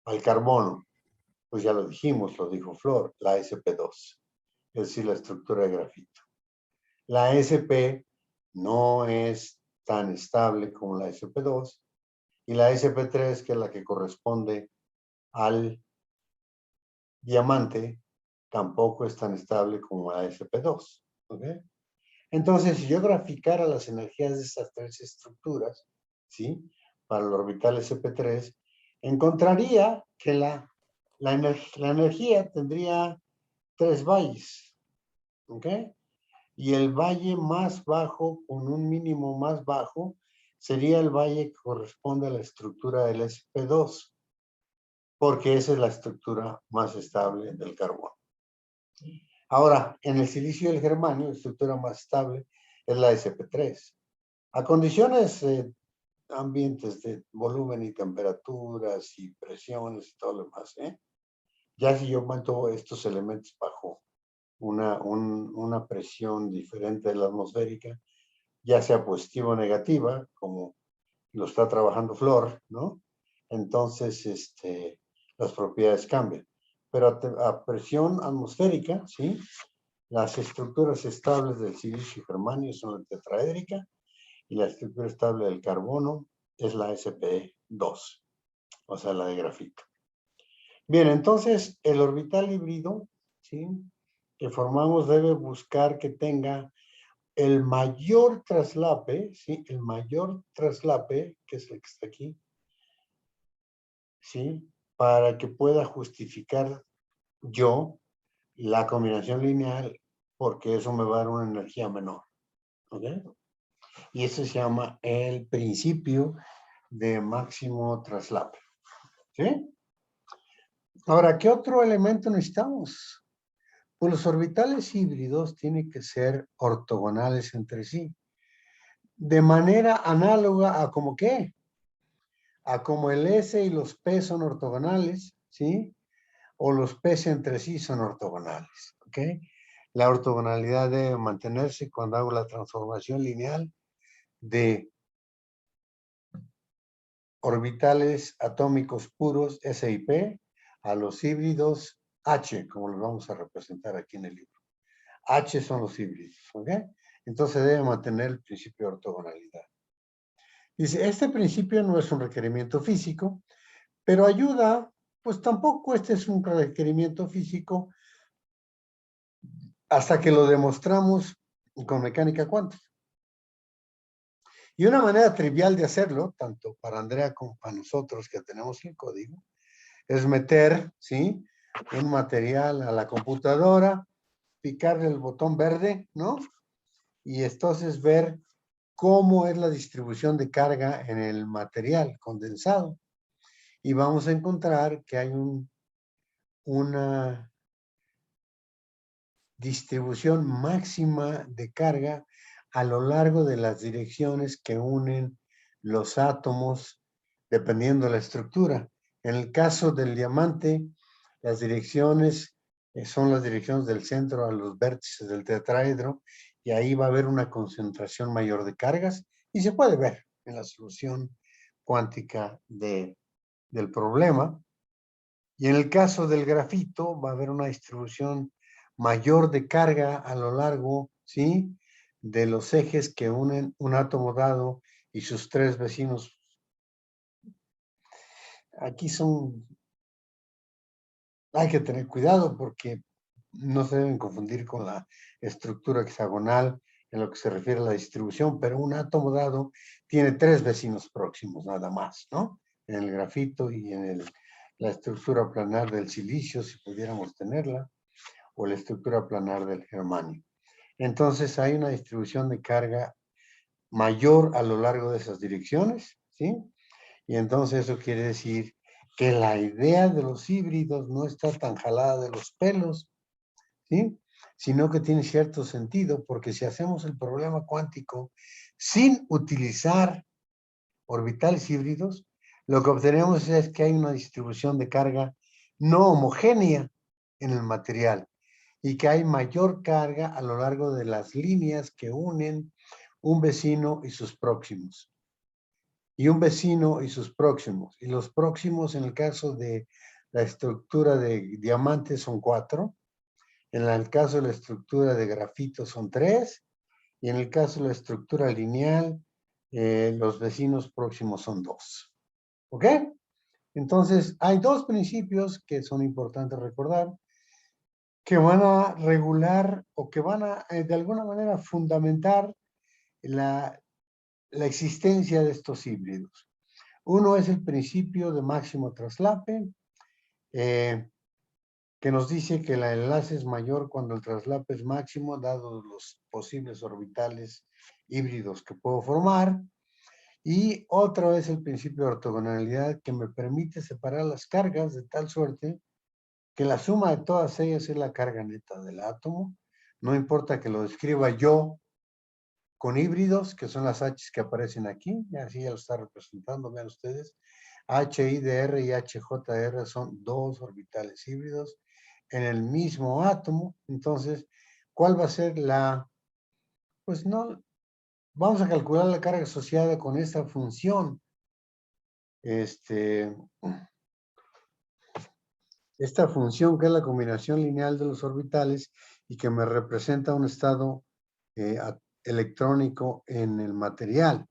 al carbono? Pues ya lo dijimos, lo dijo Flor, la SP2, es decir, la estructura de grafito. La SP no es tan estable como la SP2 y la SP3, que es la que corresponde al diamante, tampoco es tan estable como la SP2. ¿Ok? Entonces, si yo graficara las energías de estas 3 estructuras, ¿sí? Para el orbital SP3, encontraría que la energía tendría 3 valles. ¿Ok? Y el valle más bajo, con un mínimo más bajo, sería el valle que corresponde a la estructura del SP2, porque esa es la estructura más estable del carbono. Ahora, en el silicio y el germanio, la estructura más estable es la SP3. A condiciones ambientes de volumen y temperaturas y presiones y todo lo demás, ya si yo meto estos elementos bajo una presión diferente de la atmosférica, ya sea positiva o negativa, como lo está trabajando Flor, ¿no? Entonces, las propiedades cambian. Pero a presión atmosférica, ¿sí? Las estructuras estables del silicio y germanio son la tetraédrica y la estructura estable del carbono es la SP2, o sea, la de grafito. Bien, entonces el orbital híbrido, ¿sí? Que formamos debe buscar que tenga el mayor traslape, ¿sí? El mayor traslape, que es el que está aquí, ¿sí? Para que pueda justificar yo la combinación lineal, porque eso me va a dar una energía menor. ¿Ok? Y eso se llama el principio de máximo traslape. ¿Sí? Ahora, ¿qué otro elemento necesitamos? Pues los orbitales híbridos tienen que ser ortogonales entre sí. De manera análoga a como qué? A como el S y los P son ortogonales, ¿sí? O los P entre sí son ortogonales, ¿ok? La ortogonalidad debe mantenerse cuando hago la transformación lineal de orbitales atómicos puros S y P a los híbridos H, como los vamos a representar aquí en el libro. H son los híbridos, ¿ok? Entonces debe mantener el principio de ortogonalidad. Dice, este principio no es un requerimiento físico, pero ayuda, pues tampoco este es un requerimiento físico hasta que lo demostramos con mecánica cuántica. Y una manera trivial de hacerlo, tanto para Andrea como para nosotros que tenemos el código, es meter, ¿sí?, un material a la computadora, picarle el botón verde, ¿no? Y entonces ver cómo es la distribución de carga en el material condensado. Y vamos a encontrar que hay una distribución máxima de carga a lo largo de las direcciones que unen los átomos dependiendo de la estructura. En el caso del diamante, las direcciones son las direcciones del centro a los vértices del tetraedro y ahí va a haber una concentración mayor de cargas y se puede ver en la solución cuántica del problema. Y en el caso del grafito va a haber una distribución mayor de carga a lo largo, ¿sí?, de los ejes que unen un átomo dado y sus tres vecinos. Aquí hay que tener cuidado porque no se deben confundir con la estructura hexagonal en lo que se refiere a la distribución, pero un átomo dado tiene tres vecinos próximos nada más, ¿no? En el grafito y en la estructura planar del silicio, si pudiéramos tenerla, o la estructura planar del germanio. Entonces hay una distribución de carga mayor a lo largo de esas direcciones, ¿sí? Y entonces eso quiere decir que la idea de los híbridos no está tan jalada de los pelos, ¿sí?, sino que tiene cierto sentido, porque si hacemos el problema cuántico sin utilizar orbitales híbridos, lo que obtenemos es que hay una distribución de carga no homogénea en el material y que hay mayor carga a lo largo de las líneas que unen un vecino y sus próximos. Y un vecino y sus próximos. Y los próximos, en el caso de la estructura de diamantes, son 4. En el caso de la estructura de grafito son 3. Y en el caso de la estructura lineal, los vecinos próximos son 2. ¿Ok? Entonces, hay dos principios que son importantes recordar, que van a regular o que van a, de alguna manera, fundamentar la existencia de estos híbridos. Uno es el principio de máximo traslape, que nos dice que el enlace es mayor cuando el traslape es máximo, dados los posibles orbitales híbridos que puedo formar. Y otro es el principio de ortogonalidad, que me permite separar las cargas de tal suerte que la suma de todas ellas es la carga neta del átomo. No importa que lo describa yo con híbridos, que son las H que aparecen aquí, y así ya lo está representando, vean ustedes. HIDR y HJR son dos orbitales híbridos en el mismo átomo. Entonces, ¿cuál va a ser pues no, vamos a calcular la carga asociada con esta función. Esta función que es la combinación lineal de los orbitales y que me representa un estado electrónico en el material.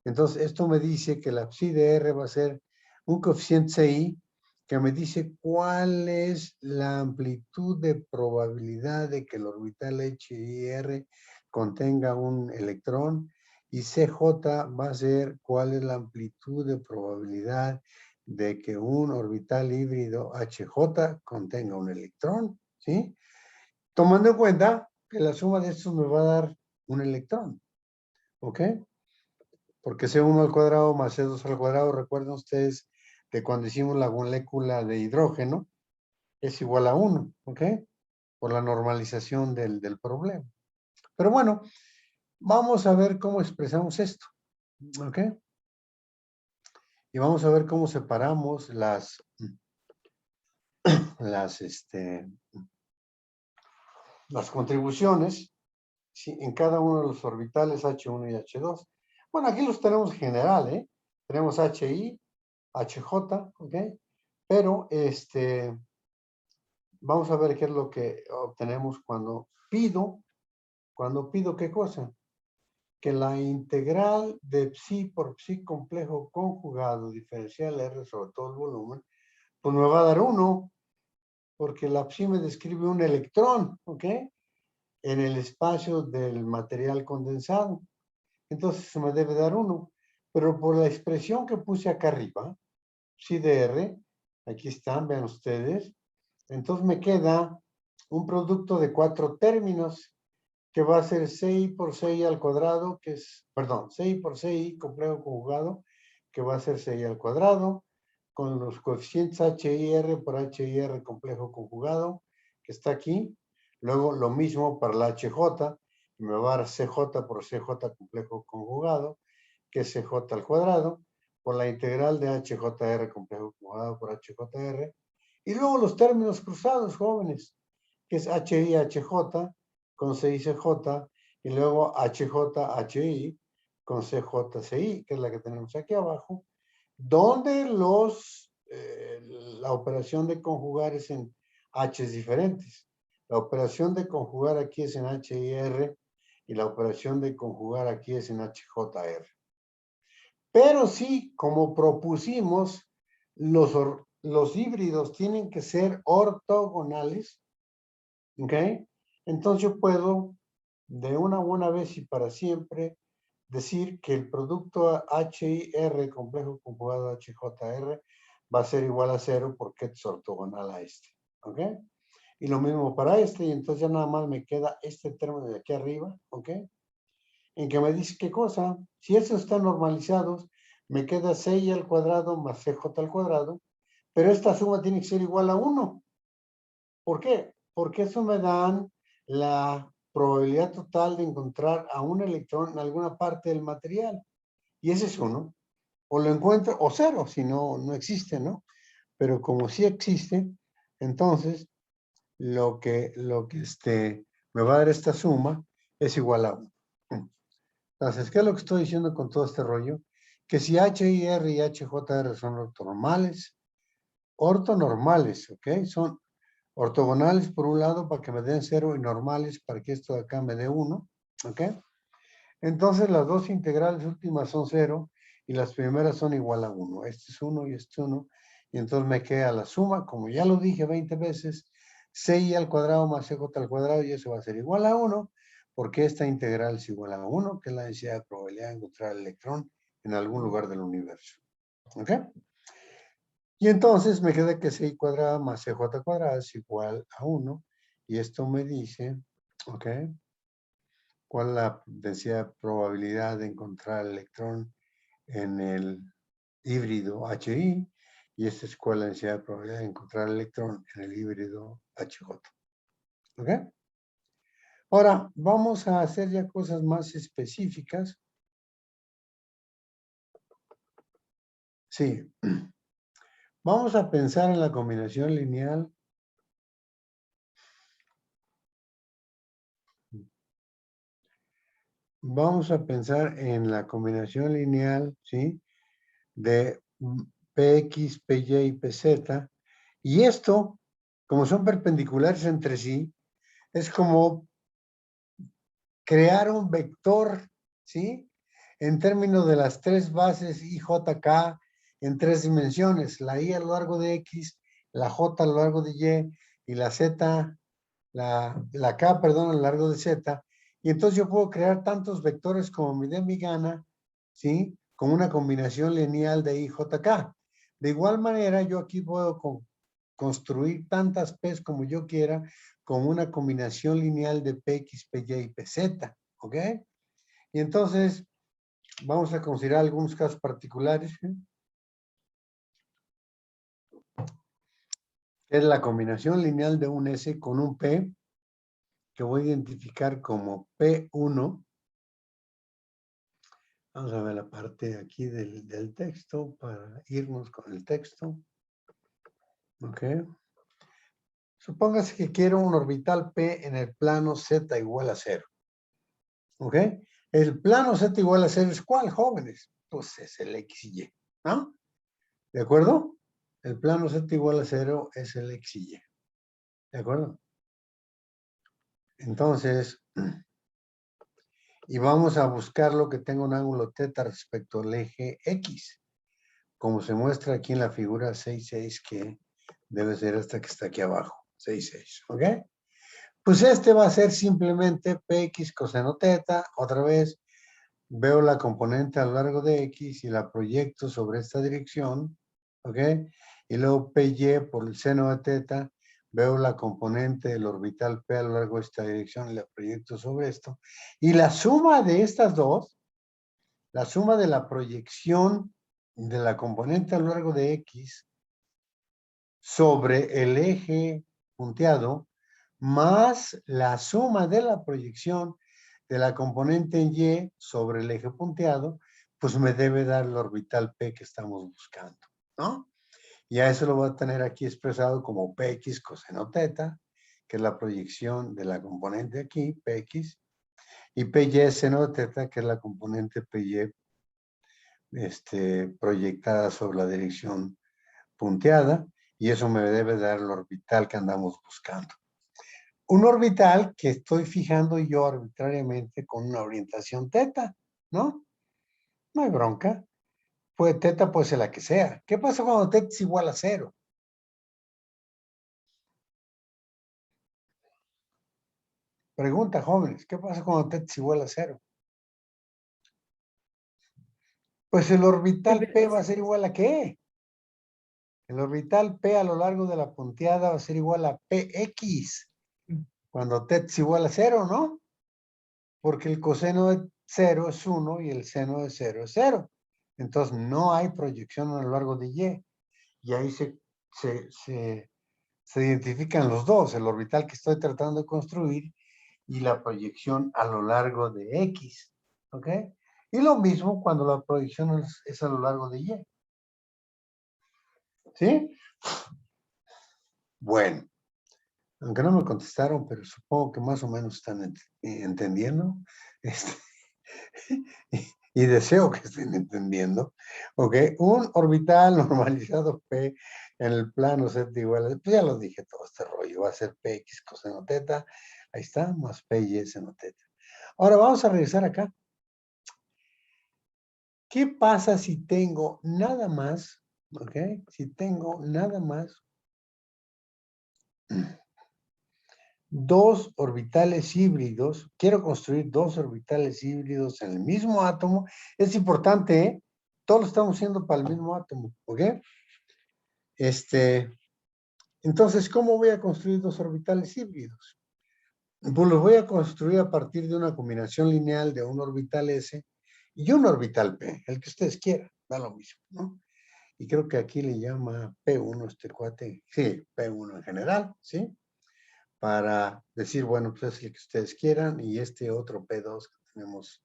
Entonces, esto me dice que la psi de R va a ser un coeficiente CI que me dice cuál es la amplitud de probabilidad de que el orbital HIR contenga un electrón y CJ va a ser cuál es la amplitud de probabilidad de que un orbital híbrido HJ contenga un electrón, ¿sí? Tomando en cuenta que la suma de estos me va a dar un electrón, ¿ok? Porque C1 al cuadrado más C2 al cuadrado, recuerden ustedes que cuando hicimos la molécula de hidrógeno es igual a 1, ¿ok? Por la normalización del problema. Pero bueno, vamos a ver cómo expresamos esto, ¿ok? Y vamos a ver cómo separamos las contribuciones, ¿sí?, en cada uno de los orbitales H1 y H2. Bueno, aquí los tenemos en general, ¿eh? Tenemos HI, HJ, ¿ok? Pero vamos a ver qué es lo que obtenemos cuando pido ¿qué cosa? que la integral de psi por psi complejo conjugado diferencial R sobre todo el volumen, pues me va a dar 1, porque la psi me describe un electrón, ¿ok? En el espacio del material condensado. Entonces se me debe dar 1. Pero por la expresión que puse acá arriba, psi de R, aquí están, vean ustedes, entonces me queda un producto de 4 términos, que va a ser CI por CI al cuadrado, que es, perdón, CI por CI complejo conjugado, que va a ser CI al cuadrado, con los coeficientes HIR por HIR complejo conjugado, que está aquí. Luego lo mismo para la HJ, y me va a dar CJ por CJ complejo conjugado, que es CJ al cuadrado, por la integral de HJR complejo conjugado por HJR. Y luego los términos cruzados, jóvenes, que es HI-HJ con CI-CJ, y luego HJ-HI con CJ-CI, que es la que tenemos aquí abajo, donde la operación de conjugar es en H's diferentes. La operación de conjugar aquí es en HIR y la operación de conjugar aquí es en HJR. Pero sí, como propusimos, los híbridos tienen que ser ortogonales, ¿ok? Entonces yo puedo, de una buena vez y para siempre, decir que el producto HIR complejo conjugado HJR va a ser igual a 0 porque es ortogonal a este, ¿ok? Y lo mismo para este, y entonces ya nada más me queda este término de aquí arriba, ¿ok? En que me dice qué cosa, si estos están normalizados, me queda 6 al cuadrado más CJ al cuadrado, pero esta suma tiene que ser igual a 1. ¿Por qué? Porque eso me dan la probabilidad total de encontrar a un electrón en alguna parte del material. Y ese es 1. O lo encuentro, o 0, si no, no existe, ¿no? Pero como sí existe, entonces lo que me va a dar esta suma es igual a 1. Entonces, ¿qué es lo que estoy diciendo con todo este rollo? Que si HIR y HJR son ortonormales, ¿ok? Son ortogonales por un lado para que me den 0 y normales para que esto de acá me dé 1, ¿ok? Entonces las dos integrales últimas son 0 y las primeras son igual a 1. Este es 1 y este es 1. Y entonces me queda la suma, como ya lo dije 20 veces, CI al cuadrado más CJ al cuadrado y eso va a ser igual a 1 porque esta integral es igual a 1, que es la densidad de probabilidad de encontrar el electrón en algún lugar del universo. ¿Ok? Y entonces me queda que CI cuadrada más CJ cuadrada es igual a 1. Y esto me dice, ¿ok? ¿Cuál es la densidad de probabilidad de encontrar el electrón en el híbrido HI? Y esta es cuál es la densidad de probabilidad de encontrar el electrón en el híbrido HJ. ¿Ok? Ahora, vamos a hacer ya cosas más específicas. Sí. Vamos a pensar en la combinación lineal. Vamos a pensar en la combinación lineal, ¿sí? De PX, PY y PZ. Y esto, como son perpendiculares entre sí, es como crear un vector, ¿sí? En términos de las tres bases IJK en tres dimensiones, la I a lo largo de X, la J a lo largo de Y la Z, la K, perdón, a lo largo de Z. Y entonces yo puedo crear tantos vectores como me dé mi gana, ¿sí? Con una combinación lineal de IJK. De igual manera, yo aquí puedo construir tantas P's como yo quiera con una combinación lineal de PX, PY y PZ, ¿ok? Y entonces, vamos a considerar algunos casos particulares. Es la combinación lineal de un S con un P, que voy a identificar como P1. Vamos a ver la parte aquí del texto para irnos con el texto. ¿Ok? Supóngase que quiero un orbital P en el plano Z igual a 0. ¿Ok? El plano Z igual a 0 es ¿cuál, jóvenes? Pues es el X y Y, ¿no? ¿De acuerdo? El plano Z igual a 0 es el X y Y. ¿De acuerdo? Entonces, Y vamos a buscar lo que tenga un ángulo teta respecto al eje X, como se muestra aquí en la figura 6,6, que debe ser esta que está aquí abajo, 6,6, ¿ok? Pues este va a ser simplemente Px coseno teta. Otra vez veo la componente a lo largo de X y la proyecto sobre esta dirección, ¿ok? Y luego Py por el seno de teta, veo la componente del orbital P a lo largo de esta dirección y la proyecto sobre esto. Y la suma de estas dos, la suma de la proyección de la componente a lo largo de X sobre el eje punteado, más la suma de la proyección de la componente en Y sobre el eje punteado, pues me debe dar el orbital P que estamos buscando, ¿no? Y a eso lo voy a tener aquí expresado como Px coseno teta, que es la proyección de la componente aquí, Px, y Py seno de teta, que es la componente Py proyectada sobre la dirección punteada, y eso me debe dar el orbital que andamos buscando. Un orbital que estoy fijando yo arbitrariamente con una orientación teta, ¿no? No hay bronca. Pues teta puede ser la que sea. ¿Qué pasa cuando teta es igual a 0? Pregunta, jóvenes, ¿qué pasa cuando teta es igual a 0? Pues el orbital P va a ser igual a ¿qué? El orbital P a lo largo de la punteada va a ser igual a Px, cuando teta es igual a 0, ¿no? Porque el coseno de 0 es 1 y el seno de 0 es 0. Entonces no hay proyección a lo largo de Y. Y ahí se identifican los dos, el orbital que estoy tratando de construir y la proyección a lo largo de X. ¿Ok? Y lo mismo cuando la proyección es a lo largo de Y. ¿Sí? Bueno, aunque no me contestaron, pero supongo que más o menos están entendiendo. Y deseo que estén entendiendo. ¿Ok? Un orbital normalizado P en el plano Z igual a, pues ya lo dije todo este rollo, va a ser Px coseno teta, ahí está, más Py seno teta. Ahora vamos a regresar acá. ¿Qué pasa si tengo nada más, ok? Si tengo nada más dos orbitales híbridos, quiero construir dos orbitales híbridos en el mismo átomo, es importante, ¿eh? Todos lo estamos haciendo para el mismo átomo, ¿ok? Entonces, ¿cómo voy a construir dos orbitales híbridos? Pues los voy a construir a partir de una combinación lineal de un orbital S y un orbital P, el que ustedes quieran, da lo mismo, ¿no? Y creo que aquí le llama P1 este cuate, sí, P1 en general, ¿sí? Para decir, bueno, pues es el que ustedes quieran, y este otro P2 que tenemos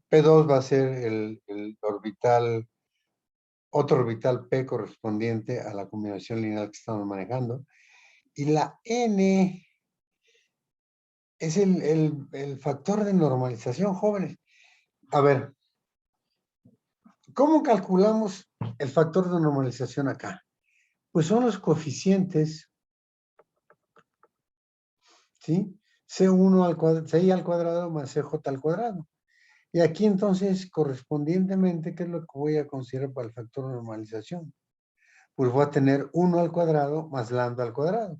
P2 va a ser el orbital, otro orbital P correspondiente a la combinación lineal que estamos manejando. Y la N es el factor de normalización, jóvenes. A ver, ¿cómo calculamos el factor de normalización acá? Pues son los coeficientes, ¿sí? C1 al cuadrado, CI al cuadrado más CJ al cuadrado. Y aquí entonces, correspondientemente, ¿qué es lo que voy a considerar para el factor de normalización? Pues voy a tener 1 al cuadrado más lambda al cuadrado,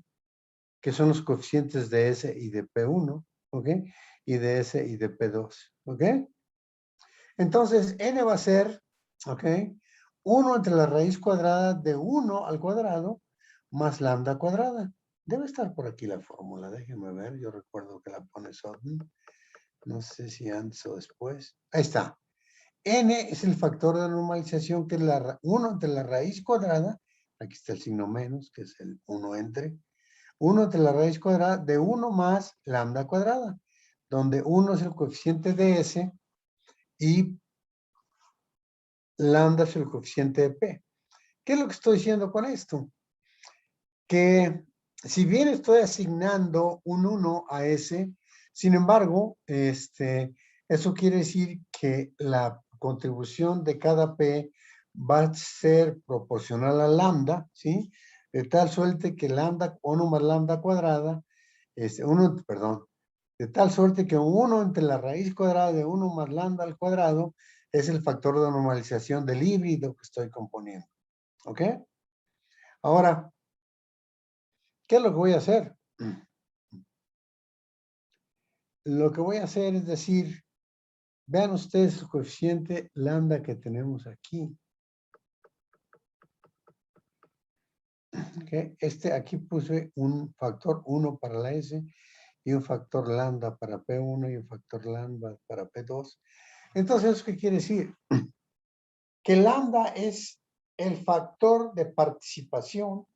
que son los coeficientes de S y de P1, ¿ok? Y de S y de P2, ¿ok? Entonces, N va a ser, ¿ok? 1 entre la raíz cuadrada de 1 al cuadrado más lambda cuadrada. Debe estar por aquí la fórmula, déjenme ver, yo recuerdo que la pone Sutton. No sé si antes o después. Ahí está. N es el factor de normalización, que es 1 entre la raíz cuadrada, aquí está el signo menos, que es el 1 entre, 1 entre la raíz cuadrada de 1 más lambda cuadrada, donde 1 es el coeficiente de S y lambda es el coeficiente de P. ¿Qué es lo que estoy diciendo con esto? Que si bien estoy asignando un 1 a S, sin embargo, eso quiere decir que la contribución de cada P va a ser proporcional a lambda, ¿sí? De tal suerte que lambda, 1 más lambda cuadrada, de tal suerte que 1 entre la raíz cuadrada de 1 más lambda al cuadrado es el factor de normalización del híbrido que estoy componiendo. ¿Ok? Ahora, ¿qué es lo que voy a hacer? Lo que voy a hacer es decir, vean ustedes el coeficiente lambda que tenemos aquí. ¿Ok? Aquí puse un factor 1 para la S y un factor lambda para P1 y un factor lambda para P2. Entonces, ¿qué quiere decir? Que lambda es el factor de participación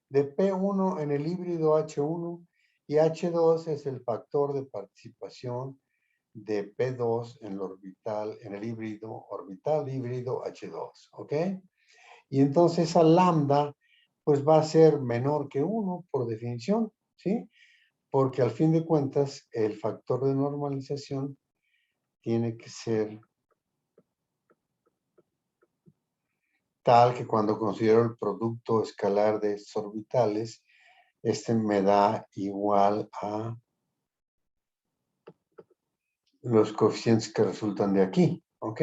de P1 en el híbrido H1 y H2 es el factor de participación de P2 en el orbital, en el híbrido híbrido H2, ¿ok? Y entonces esa lambda pues va a ser menor que 1 por definición, ¿sí? Porque al fin de cuentas el factor de normalización tiene que ser tal que cuando considero el producto escalar de estos orbitales, me da igual a los coeficientes que resultan de aquí, ¿ok?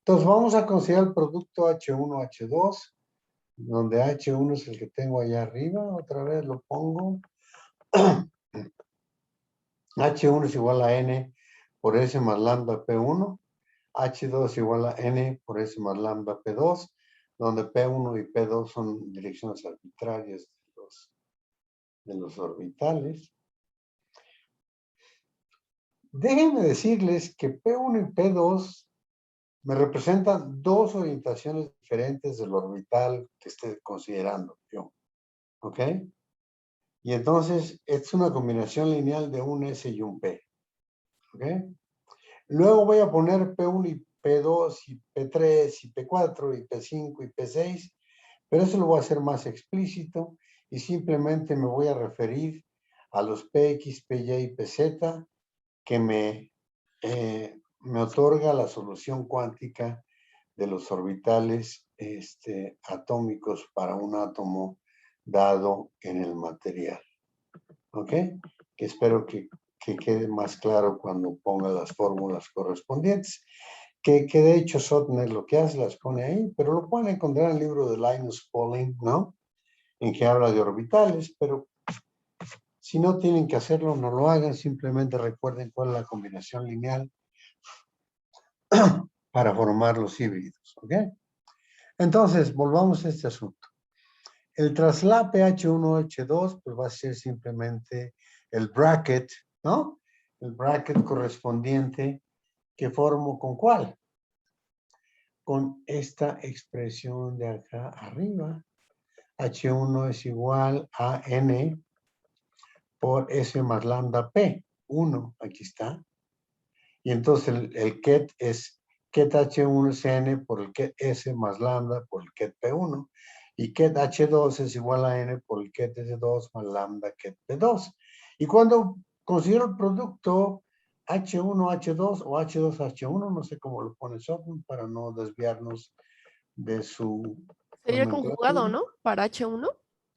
Entonces vamos a considerar el producto H1, H2, donde H1 es el que tengo allá arriba, otra vez lo pongo. H1 es igual a N por S más lambda P1, H2 es igual a N por S más lambda P2, donde P1 y P2 son direcciones arbitrarias de los orbitales. Déjenme decirles que P1 y P2 me representan dos orientaciones diferentes del orbital que esté considerando yo. ¿Ok? Y entonces es una combinación lineal de un S y un P. ¿Ok? Luego voy a poner P1 y P2 y P3 y P4 y P5 y P6, pero eso lo voy a hacer más explícito y simplemente me voy a referir a los PX, PY y PZ que me otorga la solución cuántica de los orbitales atómicos para un átomo dado en el material. ¿Ok? Que espero que quede más claro cuando ponga las fórmulas correspondientes. Que de hecho Sotner lo que hace las pone ahí, pero lo pueden encontrar en el libro de Linus Pauling, ¿no? En que habla de orbitales, pero si no tienen que hacerlo, no lo hagan, simplemente recuerden cuál es la combinación lineal para formar los híbridos, ¿ok? Entonces, volvamos a este asunto. El traslape H1-H2 pues va a ser simplemente el bracket, ¿no? El bracket correspondiente que formo ¿con cuál? Con esta expresión de acá arriba. H1 es igual a N por S más lambda P. 1, aquí está. Y entonces el ket es ket H1 es N por el ket S más lambda por el ket P1. Y ket H2 es igual a N por el ket S2 más lambda ket P2. Y cuando considero el producto H1H2 o H2H1, no sé cómo lo pone Sotner para no desviarnos de su Sería el nomenclatura. conjugado, ¿no? Para H1.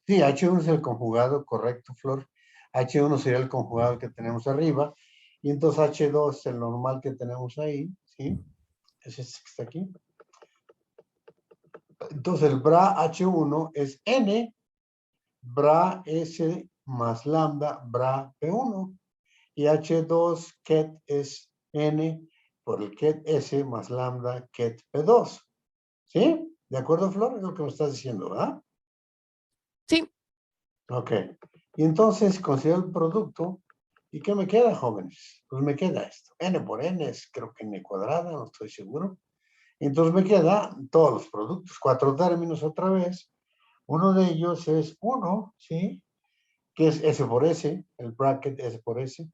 Sí, H1 es el conjugado, correcto, Flor. H1 sería el conjugado que tenemos arriba. Y entonces H2 es el normal que tenemos ahí, ¿sí? Es este que está aquí. Entonces el bra H1 es N, bra S más lambda, bra P1. Y H2 ket es N por el ket S más lambda, ket P2. ¿Sí? ¿De acuerdo, Flor? Es lo que me estás diciendo, ¿verdad? Sí. Ok. Y entonces considero el producto. ¿Y qué me queda, jóvenes? Pues me queda esto. N por N es creo que N cuadrada, no estoy seguro. Entonces me quedan todos los productos, 4 términos otra vez. Uno de ellos es 1, ¿sí? Que es S por S, el bracket S por S.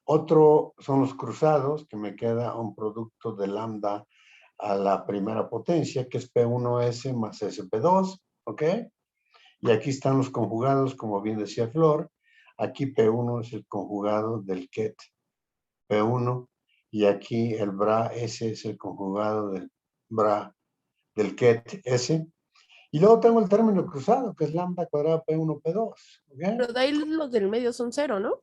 Otro son los cruzados, que me queda un producto de lambda a la primera potencia, que es P1S más SP2, ¿ok? Y aquí están los conjugados, como bien decía Flor. Aquí P1 es el conjugado del ket P1 y aquí el bra S es el conjugado del bra del ket S. Y luego tengo el término cruzado, que es lambda cuadrada P1, P2. ¿Ok? Pero de ahí los del medio son 0, ¿no?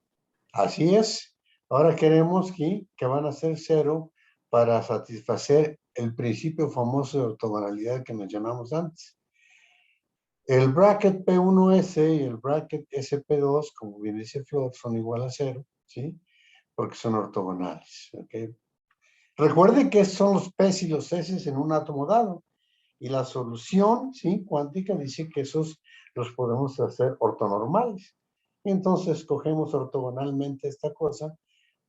Así es. Ahora queremos que van a ser 0 para satisfacer el principio famoso de ortogonalidad que mencionamos antes. El bracket P1S y el bracket SP2, como bien dice Flor, son igual a 0, ¿sí? Porque son ortogonales, ¿ok? Recuerden que son los P's y los S's en un átomo dado. Y la solución, ¿sí? Cuántica dice que esos los podemos hacer ortonormales. Y entonces escogemos ortogonalmente esta cosa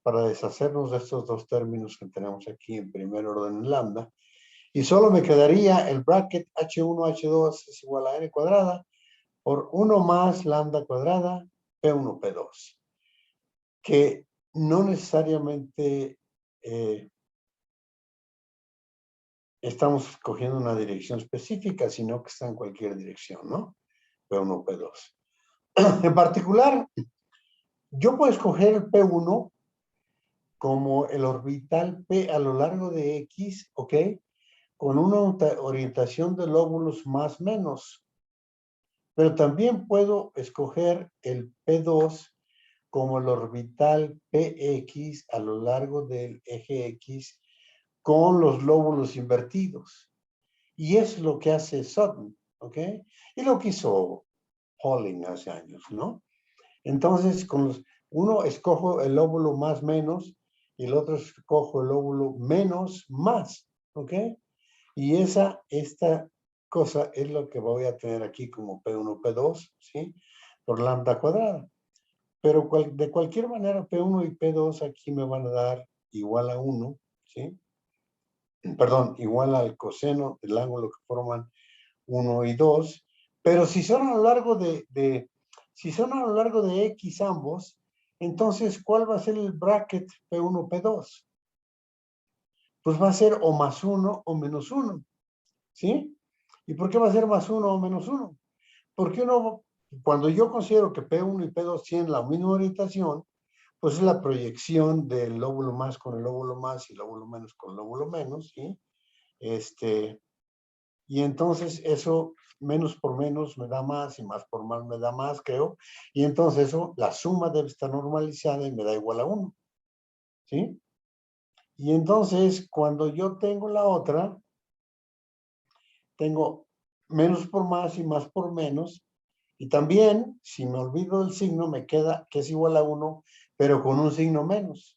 para deshacernos de estos dos términos que tenemos aquí en primer orden en lambda. Y solo me quedaría el bracket H1, H2 es igual a n cuadrada por 1 más lambda cuadrada P1, P2. Que no necesariamente estamos escogiendo una dirección específica, sino que está en cualquier dirección, ¿no? P1, P2. En particular, yo puedo escoger el P1 como el orbital P a lo largo de X, ¿ok? Con una orientación de lóbulos más menos. Pero también puedo escoger el P2 como el orbital PX a lo largo del eje X con los lóbulos invertidos. Y es lo que hace Sutton, ¿ok? Y lo que hizo Pauling hace años, ¿no? Entonces, uno escojo el lóbulo más menos y el otro escojo el lóbulo menos más, ¿ok? Y esta cosa es lo que voy a tener aquí como P1, P2, ¿sí? Por lambda cuadrada. Pero de cualquier manera, P1 y P2 aquí me van a dar igual a 1, ¿sí? Perdón, igual al coseno del ángulo que forman 1 y 2. Pero si son a lo largo si son a lo largo de X ambos, entonces, ¿cuál va a ser el bracket P1, P2? Pues va a ser o más 1 o menos 1, ¿sí? ¿Y por qué va a ser más 1 o menos 1? Porque cuando yo considero que P1 y P2 tienen la misma orientación, pues es la proyección del lóbulo más con el lóbulo más y lóbulo menos con el lóbulo menos, ¿sí? Y entonces eso, menos por menos me da más y más por más me da más, creo. Y entonces eso, la suma debe estar normalizada y me da igual a 1, ¿sí? Y entonces, cuando yo tengo la otra, tengo menos por más y más por menos. Y también, si me olvido del signo, me queda que es igual a 1, pero con un signo menos.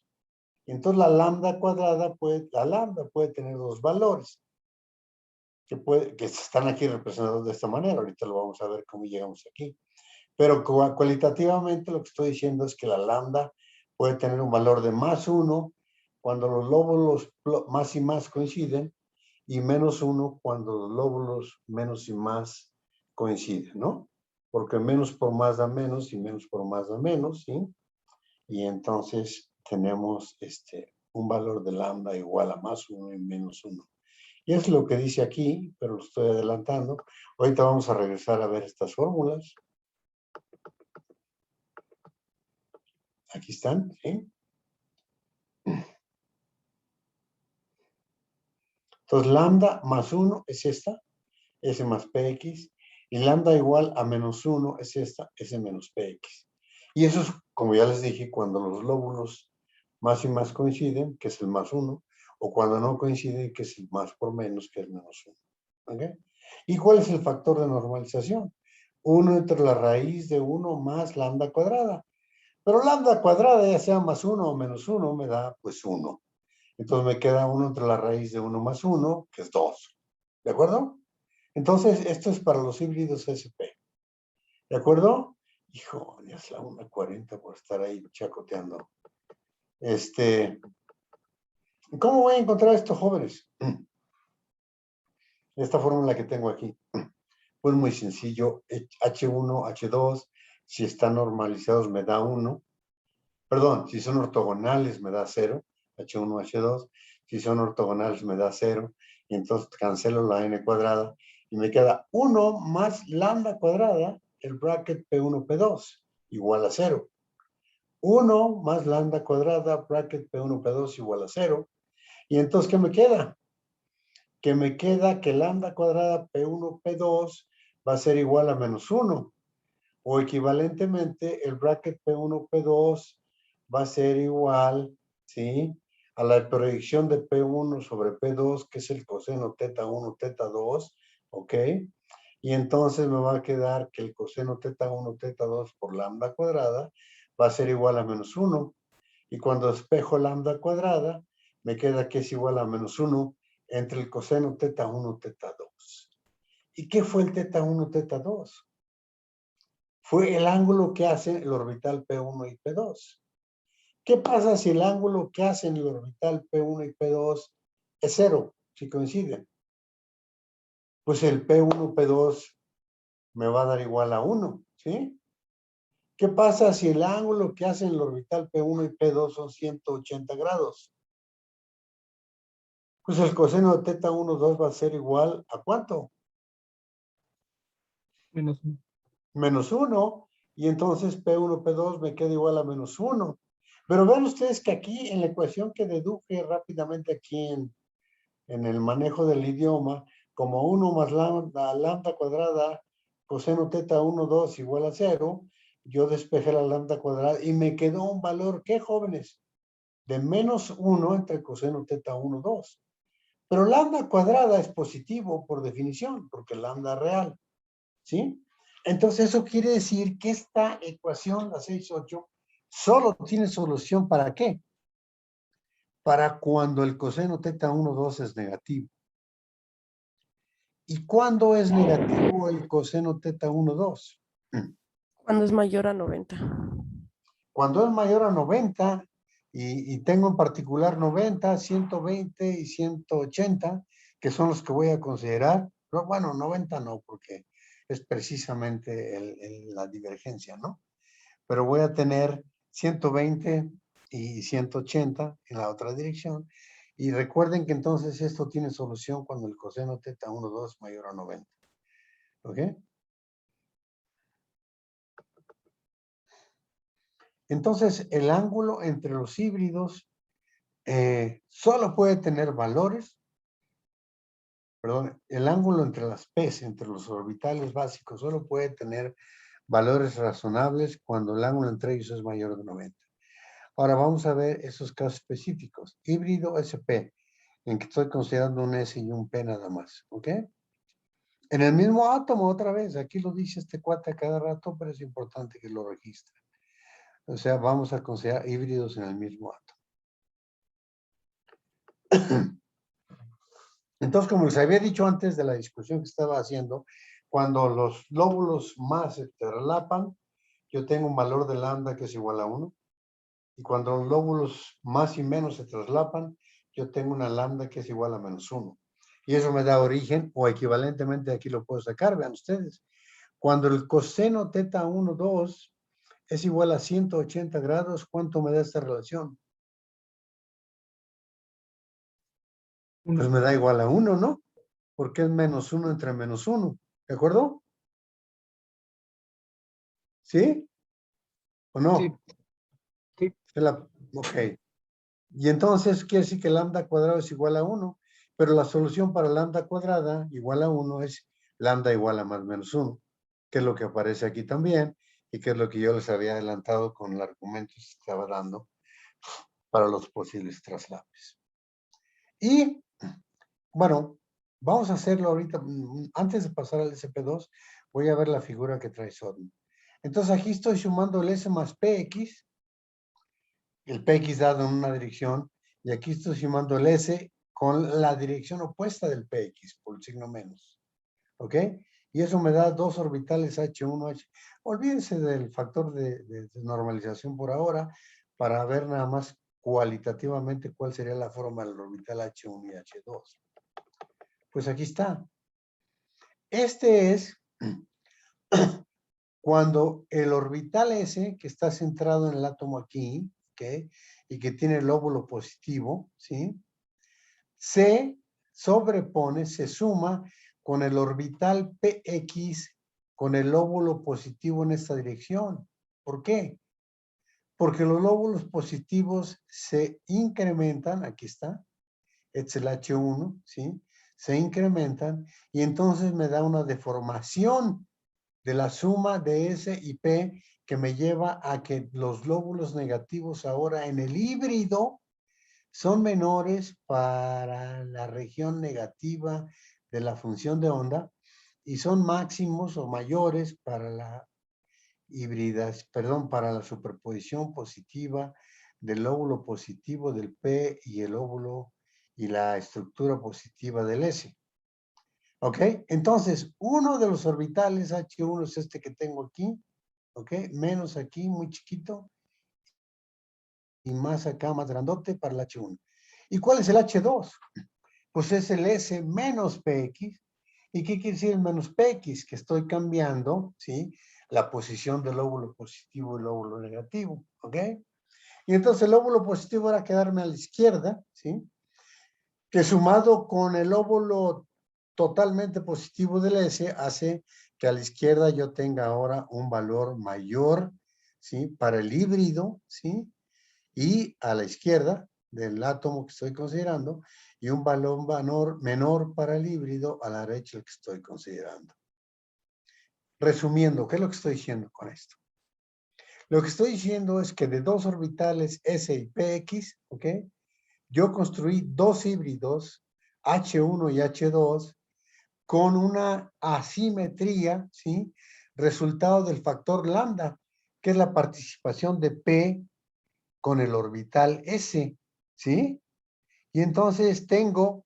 Entonces, la lambda cuadrada puede tener dos valores que están aquí representados de esta manera. Ahorita lo vamos a ver cómo llegamos aquí. Pero cualitativamente lo que estoy diciendo es que la lambda puede tener un valor de más 1 cuando los lóbulos más y más coinciden y menos 1 cuando los lóbulos menos y más coinciden, ¿no? Porque menos por más da menos y menos por más da menos, ¿sí? Y entonces tenemos un valor de lambda igual a más 1 y menos 1. Y es lo que dice aquí, pero lo estoy adelantando. Ahorita vamos a regresar a ver estas fórmulas. Aquí están, ¿sí? Entonces, lambda más 1 es esta, S más PX, y lambda igual a menos 1 es esta, S menos PX. Y eso es, como ya les dije, cuando los lóbulos más y más coinciden, que es el más 1, o cuando no coinciden, que es el más por menos, que es menos 1. ¿Ok? ¿Y cuál es el factor de normalización? 1 entre la raíz de 1 más lambda cuadrada. Pero lambda cuadrada, ya sea más 1 o menos 1, me da pues 1. Entonces me queda 1 entre la raíz de 1 más 1, que es 2. ¿De acuerdo? Entonces, esto es para los híbridos SP. ¿De acuerdo? Hijo, ya es la 1:40 por estar ahí chacoteando. ¿Cómo voy a encontrar esto, jóvenes? Esta fórmula que tengo aquí. Pues muy sencillo. H1, H2, si están normalizados me da 1. Perdón, si son ortogonales me da 0. H1, H2. Si son ortogonales me da 0. Y entonces cancelo la n cuadrada. Y me queda 1 más lambda cuadrada, el bracket P1, P2, igual a 0. 1 más lambda cuadrada, bracket P1, P2, igual a 0. Y entonces, ¿qué me queda? que me queda que lambda cuadrada P1, P2 va a ser igual a menos 1. O equivalentemente, el bracket P1, P2 va a ser igual, ¿sí? A la proyección de P1 sobre P2, que es el coseno teta 1, teta 2, ¿ok? Y entonces me va a quedar que el coseno teta 1, teta 2 por lambda cuadrada va a ser igual a menos 1. Y cuando despejo lambda cuadrada, me queda que es igual a menos 1 entre el coseno teta 1, teta 2. ¿Y qué fue el teta 1, teta 2? Fue el ángulo que hace el orbital P1 y P2. ¿Qué pasa si el ángulo que hace en el orbital P1 y P2 es 0, si coinciden? Pues el P1, P2 me va a dar igual a 1, ¿sí? ¿Qué pasa si el ángulo que hace en el orbital P1 y P2 son 180 grados? Pues el coseno de teta 1, 2 va a ser igual a ¿cuánto? Menos 1. Menos 1. Y entonces P1, P2 me queda igual a menos 1. Pero vean ustedes que aquí en la ecuación que deduje rápidamente aquí en el manejo del idioma, como 1 más lambda cuadrada coseno teta 1, 2 igual a 0, yo despejé la lambda cuadrada y me quedó un valor, ¿qué jóvenes? De menos 1 entre coseno teta 1, 2. Pero lambda cuadrada es positivo por definición, porque lambda es real, ¿sí? Entonces eso quiere decir que esta ecuación, la 6,8, solo tiene solución ¿para qué? Para cuando el coseno teta 1, 2 es negativo. ¿Y cuándo es negativo el coseno teta 1, 2? Cuando es mayor a 90. Cuando es mayor a 90, y tengo en particular 90, 120 y 180, que son los que voy a considerar. Pero bueno, 90 no, porque es precisamente la divergencia, ¿no? Pero voy a tener 120 y 180 en la otra dirección. Y recuerden que entonces esto tiene solución cuando el coseno teta 1, 2 es mayor a 90. ¿Ok? Entonces, el ángulo entre los híbridos solo puede tener valores, perdón, el ángulo entre las P's, entre los orbitales básicos, solo puede tener valores razonables cuando el ángulo entre ellos es mayor de 90. Ahora vamos a ver esos casos específicos. Híbrido SP, en que estoy considerando un S y un P nada más, ¿ok? En el mismo átomo, otra vez, aquí lo dice este cuate a cada rato, pero es importante que lo registre. O sea, vamos a considerar híbridos en el mismo átomo. Entonces, como les había dicho antes de la discusión que estaba haciendo, cuando los lóbulos más se traslapan, yo tengo un valor de lambda que es igual a 1. Y cuando los lóbulos más y menos se traslapan, yo tengo una lambda que es igual a menos 1. Y eso me da origen, o equivalentemente aquí lo puedo sacar, vean ustedes. Cuando el coseno teta 1, 2 es igual a 180 grados, ¿cuánto me da esta relación? Pues me da igual a 1, ¿no? Porque es menos 1 entre menos 1. ¿De acuerdo? ¿Sí? ¿O no? Sí. Sí. Ok. Y entonces quiere decir que lambda cuadrado es igual a 1. Pero la solución para lambda cuadrada igual a 1 es lambda igual a más menos 1. Que es lo que aparece aquí también. Y que es lo que yo les había adelantado con el argumento que estaba dando para los posibles traslados. Y, bueno, vamos a hacerlo ahorita. Antes de pasar al SP2, voy a ver la figura que trae Sodno. Entonces aquí estoy sumando el S más PX, el PX dado en una dirección, y aquí estoy sumando el S con la dirección opuesta del PX, por el signo menos. ¿Ok? Y eso me da dos orbitales H1, H. Olvídense del factor de normalización por ahora, para ver nada más cualitativamente cuál sería la forma del orbital H1 y H2. Pues aquí está. Este es cuando el orbital S, que está centrado en el átomo aquí, ¿ok? Y que tiene el lóbulo positivo, ¿sí? Se sobrepone, se suma con el orbital PX con el lóbulo positivo en esta dirección. ¿Por qué? Porque los lóbulos positivos se incrementan, aquí está, este es el H1, ¿sí? se incrementan y entonces me da una deformación de la suma de S y P que me lleva a que los lóbulos negativos ahora en el híbrido son menores para la región negativa de la función de onda y son máximos o mayores para la para la superposición positiva del lóbulo positivo del P y el lóbulo y la estructura positiva del S. ¿Ok? Entonces, uno de los orbitales H1 es este que tengo aquí, ¿ok? Menos aquí, muy chiquito, y más acá, más grandote para el H1. ¿Y cuál es el H2? Pues es el S menos PX. ¿Y qué quiere decir el menos PX? Que estoy cambiando, ¿sí? La posición del lóbulo positivo y el lóbulo negativo, ¿ok? Y entonces el lóbulo positivo va a quedarme a la izquierda, ¿sí? Que sumado con el lóbulo totalmente positivo del S hace que a la izquierda yo tenga ahora un valor mayor, ¿sí? Para el híbrido, ¿sí? Y a la izquierda del átomo que estoy considerando y un valor menor para el híbrido a la derecha que estoy considerando. Resumiendo, ¿qué es lo que estoy diciendo con esto? Lo que estoy diciendo es que de dos orbitales S y PX, ¿ok? Yo construí dos híbridos, H1 y H2, con una asimetría, ¿sí? Resultado del factor lambda, que es la participación de P con el orbital S, ¿sí? Y entonces tengo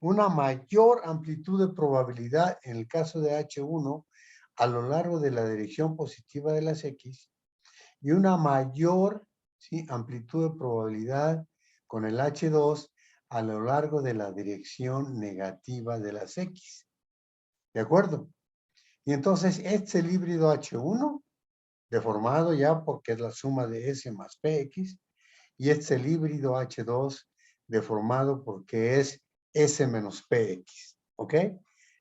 una mayor amplitud de probabilidad en el caso de H1 a lo largo de la dirección positiva de las X y una mayor, ¿sí? Amplitud de probabilidad con el H2 a lo largo de la dirección negativa de las X. ¿De acuerdo? Y entonces este es el híbrido H1, deformado ya porque es la suma de S más PX, y este es el híbrido H2, deformado porque es S menos PX. ¿Ok?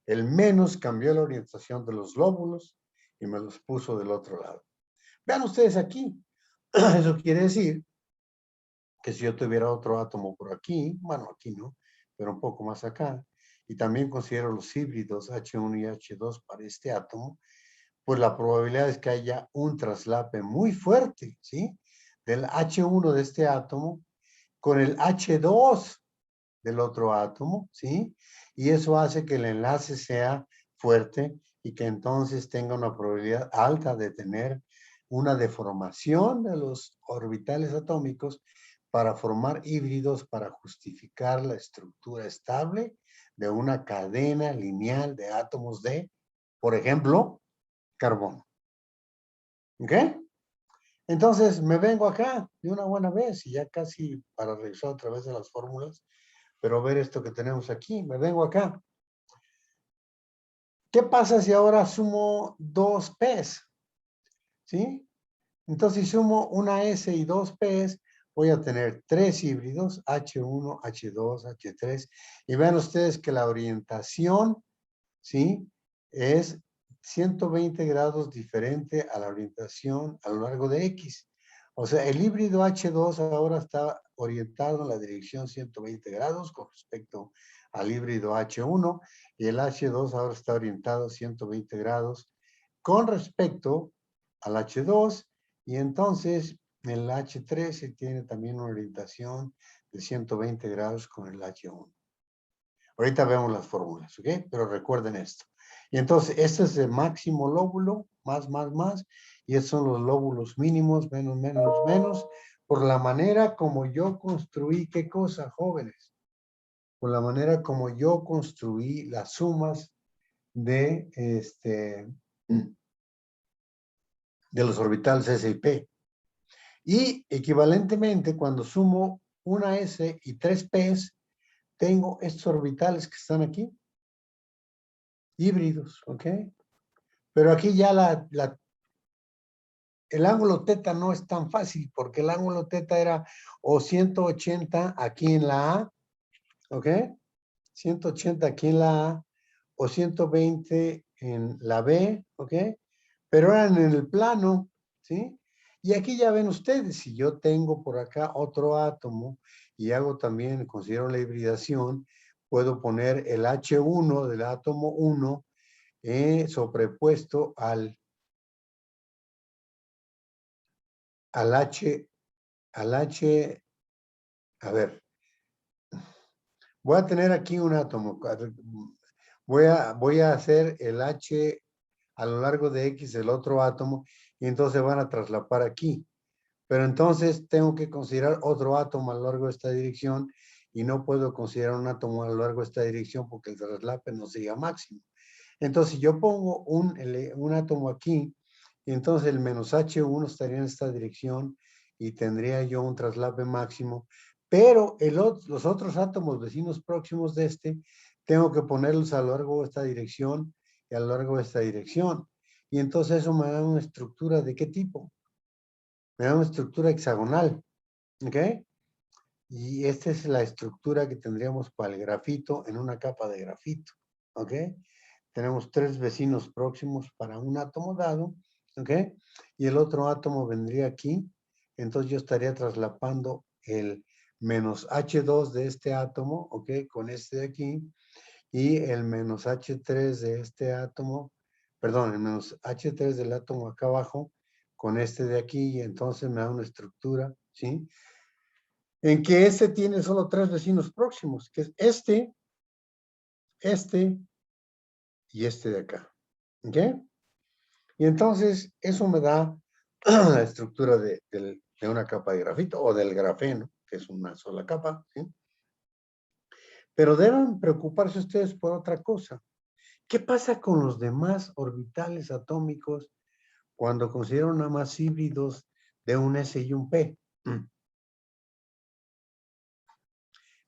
El menos cambió la orientación de los lóbulos y me los puso del otro lado. Vean ustedes aquí. Eso quiere decir que si yo tuviera otro átomo por aquí, bueno, aquí no, pero un poco más acá, y también considero los híbridos H1 y H2 para este átomo, pues la probabilidad es que haya un traslape muy fuerte, ¿sí? Del H1 de este átomo con el H2 del otro átomo, ¿sí? Y eso hace que el enlace sea fuerte y que entonces tenga una probabilidad alta de tener una deformación de los orbitales atómicos para formar híbridos para justificar la estructura estable de una cadena lineal de átomos de, por ejemplo, carbono. ¿Ok? Entonces me vengo acá de una buena vez y ya casi para revisar otra vez de las fórmulas, pero ver esto que tenemos aquí, me vengo acá. ¿Qué pasa si ahora sumo dos P's? ¿Sí? Entonces si sumo una S y dos P's, voy a tener tres híbridos, H1, H2, H3, y vean ustedes que la orientación, ¿sí? Es 120 grados diferente a la orientación a lo largo de X. O sea, el híbrido H2 ahora está orientado en la dirección 120 grados con respecto al híbrido H1 y el H2 ahora está orientado 120 grados con respecto al H2 y entonces el H3 tiene también una orientación de 120 grados con el H1. Ahorita vemos las fórmulas, ¿ok? Pero recuerden esto. Y entonces, este es el máximo lóbulo, más, y estos son los lóbulos mínimos, menos, menos, por la manera como yo construí, ¿qué cosa, jóvenes? Por la manera como yo construí las sumas de, de los orbitales S y P. Y equivalentemente, cuando sumo una S y tres P's, tengo estos orbitales que están aquí, híbridos, ¿ok? Pero aquí ya el ángulo teta no es tan fácil porque el ángulo teta era o 180 aquí en la A, ¿ok? 180 aquí en la A o 120 en la B, ¿ok? Pero eran en el plano, ¿sí? Y aquí ya ven ustedes, si yo tengo por acá otro átomo y hago también, considero la hibridación, puedo poner el H1 del átomo 1 sobrepuesto al H, a ver, voy a tener aquí un átomo. Voy a hacer el H a lo largo de X, el otro átomo, y entonces van a traslapar aquí. Pero entonces tengo que considerar otro átomo a lo largo de esta dirección y no puedo considerar un átomo a lo largo de esta dirección porque el traslape no sería máximo. Entonces yo pongo un átomo aquí y entonces el menos H1 estaría en esta dirección y tendría yo un traslape máximo, pero los otros átomos vecinos próximos de este tengo que ponerlos a lo largo de esta dirección y a lo largo de esta dirección. Y entonces eso me da una estructura ¿de qué tipo? Me da una estructura hexagonal, ¿ok? Y esta es la estructura que tendríamos para el grafito en una capa de grafito, ¿ok? Tenemos 3 vecinos próximos para un átomo dado, ¿ok? Y el otro átomo vendría aquí, entonces yo estaría traslapando el menos H2 de este átomo, ¿ok? Con este de aquí, y el menos H3 de este átomo, perdón, el menos H3 del átomo acá abajo, con este de aquí, y entonces me da una estructura, ¿sí? En que este tiene solo 3 vecinos próximos, que es este y este de acá, ¿ok? Y entonces eso me da la estructura de una capa de grafito o del grafeno, que es una sola capa, ¿sí? Pero deben preocuparse ustedes por otra cosa. ¿Qué pasa con los demás orbitales atómicos cuando consideran nada más híbridos de un S y un P?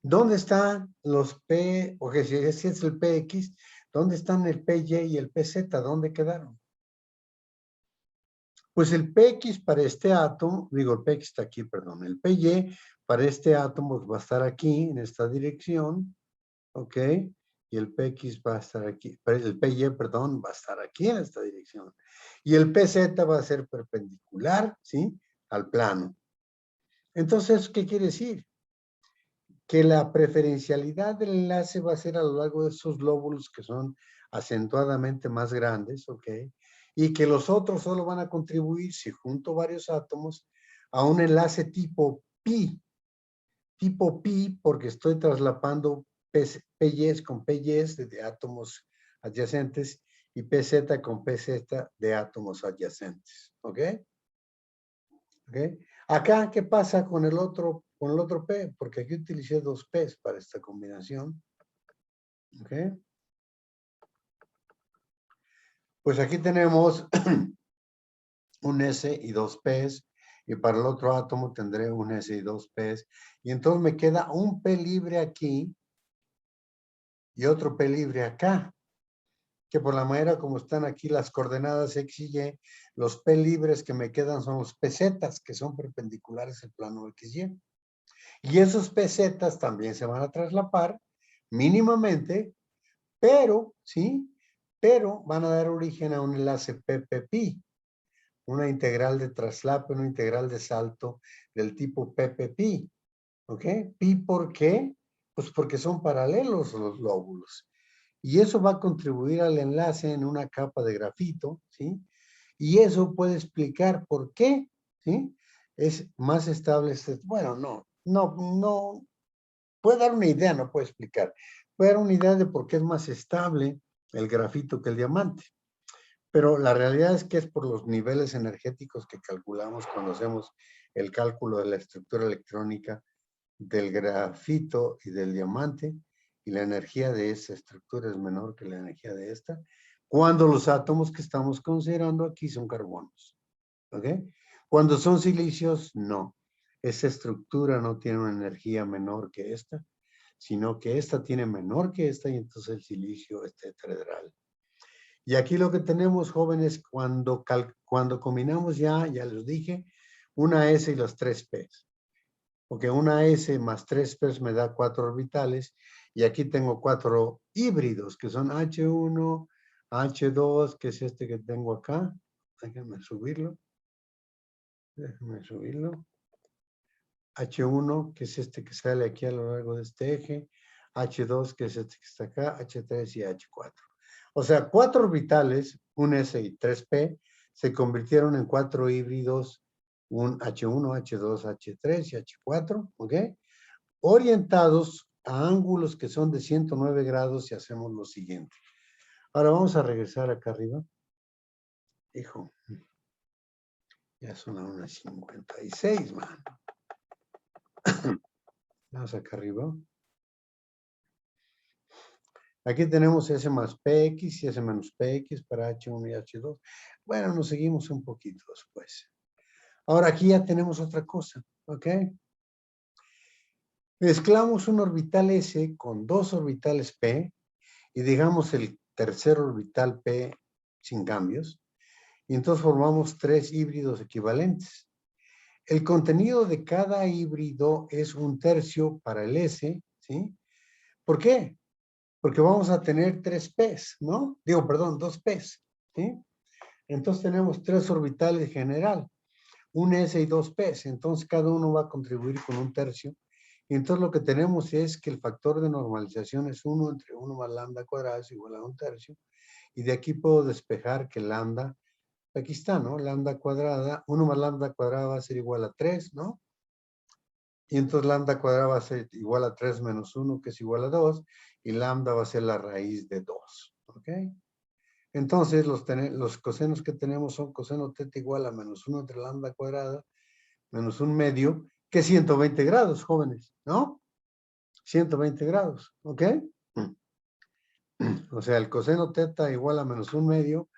¿Dónde están los P, o que si es el PX, dónde están el PY y el PZ? ¿Dónde quedaron? Pues el PX para este átomo, digo, el PX está aquí, perdón, el PY para este átomo va a estar aquí, en esta dirección, ¿ok? Y el PX va a estar aquí, el PY, perdón, va a estar aquí en esta dirección. Y el PZ va a ser perpendicular, ¿sí? Al plano. Entonces, ¿qué quiere decir? Que la preferencialidad del enlace va a ser a lo largo de esos lóbulos que son acentuadamente más grandes, ¿ok? Y que los otros solo van a contribuir, si junto varios átomos, a un enlace tipo pi. Tipo pi porque estoy traslapando PYs con PYs de átomos adyacentes y PZ con PZ de átomos adyacentes, ¿ok? ¿Ok? Acá, ¿qué pasa con el otro P? Porque aquí utilicé 2 P's para esta combinación. ¿Ok? Pues aquí tenemos un S y 2 P's. Y para el otro átomo tendré un S y 2 P's. Y entonces me queda un P libre aquí y otro P libre acá. Que por la manera como están aquí las coordenadas X y Y, los P libres que me quedan son los PZs, que son perpendiculares al plano XY. Y esos PZs también se van a traslapar mínimamente, pero, ¿sí? Pero van a dar origen a un enlace PPP, una integral de traslape, una integral de salto del tipo PPP, ¿ok? ¿Pi por qué? Pues porque son paralelos los lóbulos. Y eso va a contribuir al enlace en una capa de grafito, ¿sí? Y eso puede explicar por qué, ¿sí? Es más estable bueno, no, puede dar una idea, no puede explicar. Puede dar una idea de por qué es más estable el grafito que el diamante. Pero la realidad es que es por los niveles energéticos que calculamos cuando hacemos el cálculo de la estructura electrónica del grafito y del diamante, y la energía de esa estructura es menor que la energía de esta, cuando los átomos que estamos considerando aquí son carbonos. ¿Ok? Cuando son silicios, no. Esa estructura no tiene una energía menor que esta, sino que esta tiene menor que esta y entonces el silicio es tetraedral. Y aquí lo que tenemos, jóvenes, cuando combinamos ya les dije, una S y los 3 P's. Porque una S más 3 P's me da 4 orbitales y aquí tengo 4 híbridos que son H1, H2, que es este que tengo acá. Déjenme subirlo. H1, que es este que sale aquí a lo largo de este eje, H2, que es este que está acá, H3 y H4. O sea, 4 orbitales, un S y 3P, se convirtieron en 4 híbridos, un H1, H2, H3 y H4, ¿ok? Orientados a ángulos que son de 109 grados y hacemos lo siguiente. Ahora vamos a regresar acá arriba. Hijo, ya son las 1:56, man. Vamos acá arriba. Aquí tenemos S más PX y S menos PX para H1 y H2. Bueno, nos seguimos un poquito después. Ahora aquí ya tenemos otra cosa, ¿ok? Mezclamos un orbital S con 2 orbitales P y dejamos el tercer orbital P sin cambios. Y entonces formamos 3 híbridos equivalentes. El contenido de cada híbrido es 1/3 para el S, ¿sí? ¿Por qué? Porque vamos a tener 3 P's, ¿no? Digo, perdón, 2 P's, ¿sí? Entonces tenemos 3 orbitales general, un S y 2 P's. Entonces cada uno va a contribuir con 1/3. Y entonces lo que tenemos es que el factor de normalización es 1 entre 1 más lambda cuadrada es igual a 1/3. Y de aquí puedo despejar que lambda, aquí está, ¿no? Lambda cuadrada, 1 más lambda cuadrada va a ser igual a 3, ¿no? Y entonces lambda cuadrada va a ser igual a 3 menos 1, que es igual a 2. Y lambda va a ser la raíz de 2, ¿ok? Entonces los cosenos que tenemos son coseno teta igual a menos 1 entre lambda cuadrada menos 1/2, que es 120 grados, jóvenes, ¿no? 120 grados, ¿ok? O sea, el coseno teta igual a menos 1/2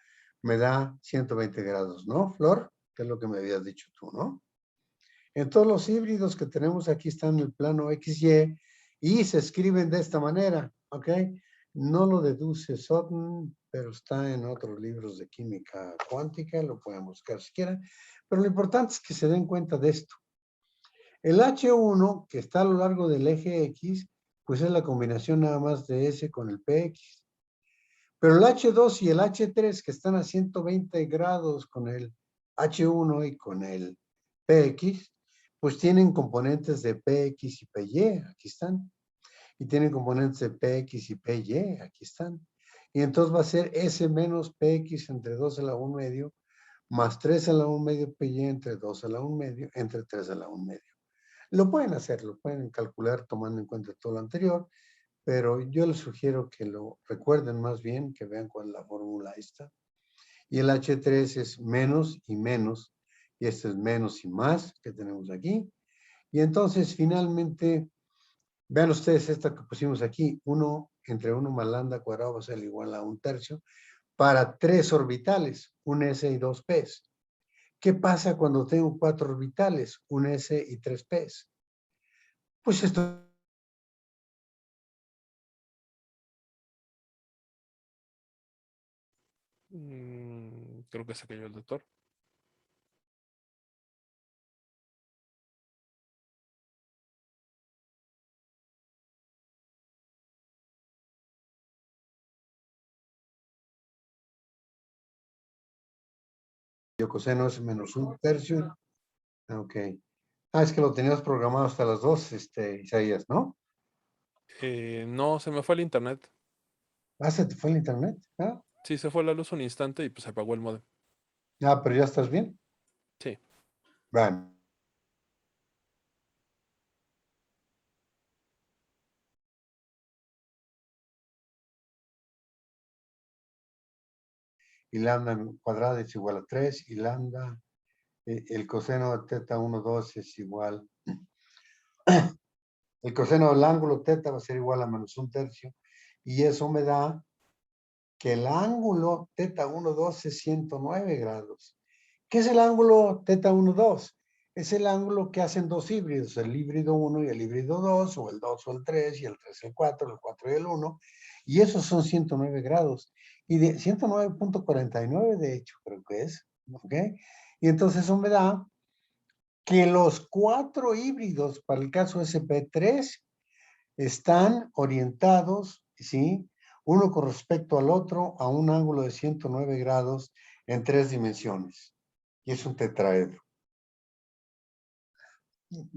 me da 120 grados, ¿no, Flor? Que es lo que me habías dicho tú, ¿no? Entonces los híbridos que tenemos aquí están en el plano XY y se escriben de esta manera, ¿ok? No lo deduce Sutton, pero está en otros libros de química cuántica, lo pueden buscar si quieren, pero lo importante es que se den cuenta de esto. El H1, que está a lo largo del eje X, pues es la combinación nada más de S con el PX. Pero el H2 y el H3, que están a 120 grados con el H1 y con el PX, pues tienen componentes de PX y PY, aquí están. Y tienen componentes de PX y PY, aquí están. Y entonces va a ser S menos PX entre 2 a la 1/2, más 3 a la 1/2 PY entre 2 a la 1/2, entre 3 a la 1/2. Lo pueden hacer, lo pueden calcular tomando en cuenta todo lo anterior, pero yo les sugiero que lo recuerden más bien, que vean cuál es la fórmula esta. Y el H3 es menos y menos, y este es menos y más que tenemos aquí. Y entonces finalmente, vean ustedes esta que pusimos aquí, 1 entre 1 más lambda cuadrado va a ser igual a 1/3 para 3 orbitales, un S y 2 P's. ¿Qué pasa cuando tengo 4 orbitales, un S y 3 P's? Pues esto Creo que se cayó el doctor. coseno es menos 1/3. Ok. Ah, es que lo tenías programado hasta las 2, Isaías, ¿no? No, se me fue el internet. Ah, se te fue el internet. Ah, Sí, se fue la luz un instante y pues se apagó el modem. pero ya estás bien. Sí. Bueno. Y lambda cuadrada es igual a 3, y lambda, el coseno de teta 1, 2 es igual. El coseno del ángulo teta va a ser igual a menos 1/3. Y eso me da que el ángulo teta 1, 2 es 109 grados. ¿Qué es el ángulo teta 1, 2? Es el ángulo que hacen dos híbridos, el híbrido 1 y el híbrido 2, o el 2 o el 3, y el 3 el 4, el 4 y el 1. Y esos son 109 grados. Y de 109.49, de hecho, creo que es. ¿Ok? Y entonces eso me da que los 4 híbridos para el caso SP3 están orientados, ¿sí? Uno con respecto al otro a un ángulo de 109 grados en 3 dimensiones. Y es un tetraedro.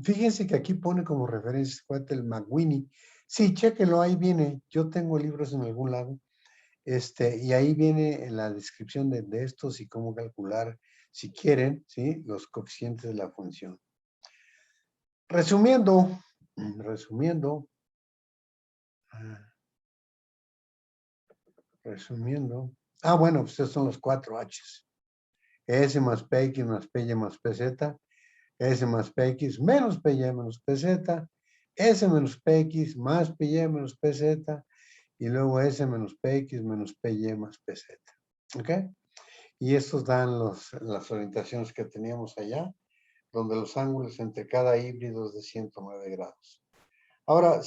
Fíjense que aquí pone como referencia el McWinney Sí, chéquenlo, ahí viene. Yo tengo libros en algún lado. Y ahí viene en la descripción de estos y cómo calcular, si quieren, ¿sí? Los coeficientes de la función. Resumiendo, bueno, pues estos son los 4 H's. S más PX más PY más PZ, S más PX menos PY menos PZ, S menos PX más PY menos PZ, y luego S menos PX menos PY más PZ. ¿Ok? Y estos dan las orientaciones que teníamos allá, donde los ángulos entre cada híbrido es de 109 grados. Ahora,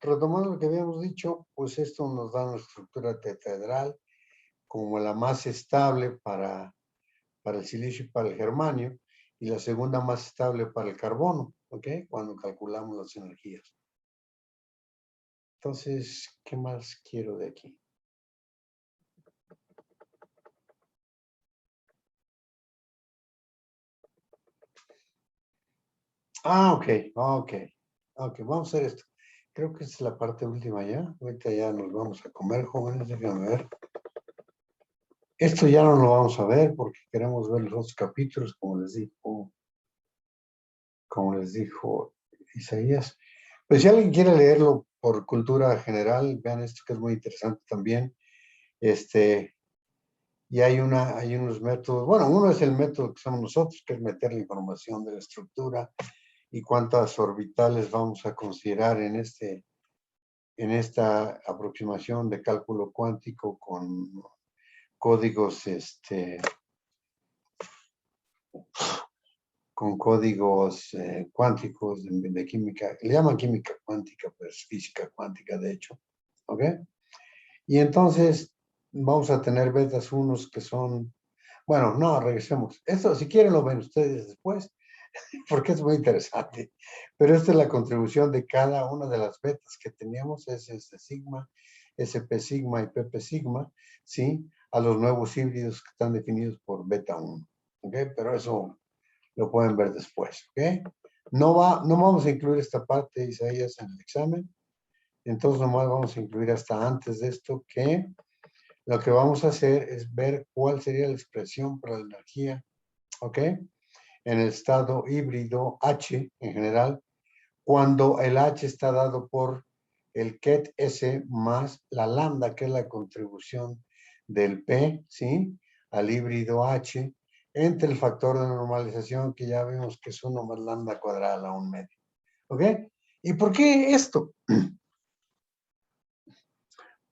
retomando lo que habíamos dicho, pues esto nos da una estructura tetraedral como la más estable para el silicio y para el germanio, y la segunda más estable para el carbono, ¿ok? Cuando calculamos las energías. Entonces, ¿qué más quiero de aquí? Ok, vamos a hacer esto. Creo que es la parte última ya. Ahorita ya nos vamos a comer, jóvenes, déjenme ver. Esto ya no lo vamos a ver porque queremos ver los otros capítulos, como les dijo Isaías. Pues si alguien quiere leerlo por cultura general, vean esto que es muy interesante también. Y hay unos métodos, bueno, uno es el método que usamos nosotros, que es meter la información de la estructura y cuántas orbitales vamos a considerar en esta aproximación de cálculo cuántico con códigos, cuánticos de química, le llaman química cuántica, pues física cuántica, de hecho, ¿ok? Y entonces vamos a tener betas unos que son, bueno, no, regresemos. Esto, si quieren, lo ven ustedes después, porque es muy interesante. Pero esta es la contribución de cada una de las betas que teníamos, S sigma, SP sigma y PP sigma, ¿sí? A los nuevos híbridos que están definidos por beta 1, ¿ok? Pero eso lo pueden ver después, ¿ok? No vamos a incluir esta parte de Isaías en el examen, entonces nomás vamos a incluir hasta antes de esto que lo que vamos a hacer es ver cuál sería la expresión para la energía, ¿ok? En el estado híbrido H en general, cuando el H está dado por el ket S más la lambda, que es la contribución del P, ¿sí? Al híbrido H, entre el factor de normalización, que ya vimos que es 1 más lambda cuadrada a la 1 medio. ¿Ok? ¿Y por qué esto?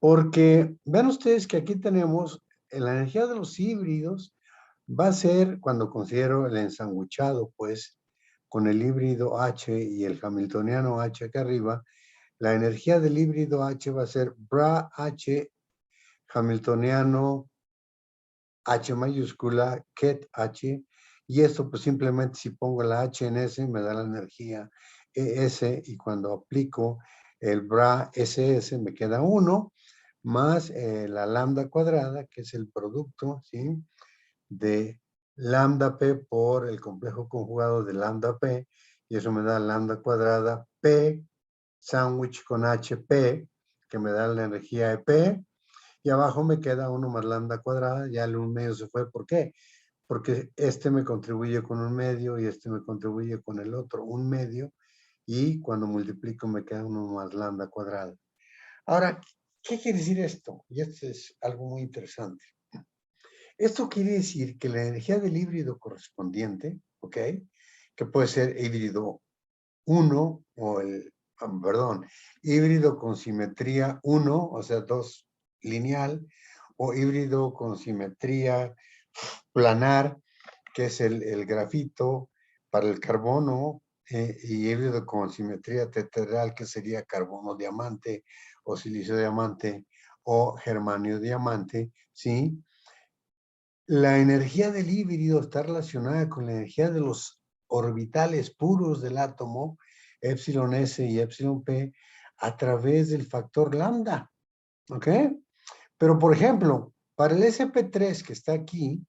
Porque vean ustedes que aquí tenemos la energía de los híbridos va a ser, cuando considero el ensanguchado, pues, con el híbrido H y el hamiltoniano H acá arriba, la energía del híbrido H va a ser bra H hamiltoniano H mayúscula, ket H, y esto pues simplemente si pongo la H en S me da la energía ES, y cuando aplico el bra SS me queda 1, más la lambda cuadrada, que es el producto, ¿sí? De lambda P por el complejo conjugado de lambda P, y eso me da lambda cuadrada P sándwich con HP, que me da la energía EP, y abajo me queda 1 más lambda cuadrada, ya el 1 medio se fue. ¿Por qué? Porque este me contribuye con 1 medio y este me contribuye con el otro 1 medio, y cuando multiplico me queda 1 más lambda cuadrada. Ahora, ¿qué quiere decir esto? Y esto es algo muy interesante. Esto quiere decir que la energía del híbrido correspondiente, ¿ok? Que puede ser híbrido 1 o híbrido con simetría 1, o sea, 2 lineal, o híbrido con simetría planar, que es el grafito para el carbono, y híbrido con simetría tetraedral, que sería carbono diamante, o silicio diamante, o germanio diamante, ¿sí? La energía del híbrido está relacionada con la energía de los orbitales puros del átomo, epsilon S y epsilon P, a través del factor lambda, ¿ok? Pero, por ejemplo, para el SP3 que está aquí,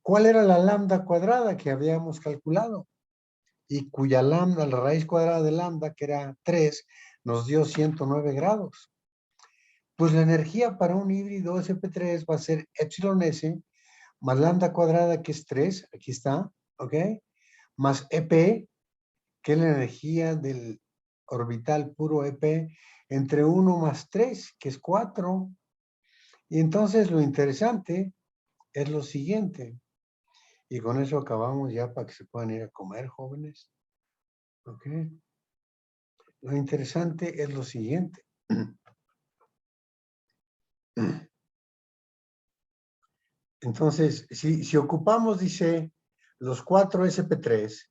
¿cuál era la lambda cuadrada que habíamos calculado? Y cuya lambda, la raíz cuadrada de lambda, que era 3, nos dio 109 grados. Pues la energía para un híbrido sp3 va a ser epsilon s más lambda cuadrada, que es 3, aquí está, ¿ok? Más EP, que es la energía del orbital puro EP, entre 1 más 3, que es 4. Y entonces lo interesante es lo siguiente. Y con eso acabamos ya para que se puedan ir a comer, jóvenes. ¿Ok? Lo interesante es lo siguiente. Entonces, si ocupamos, dice, los 4 SP3,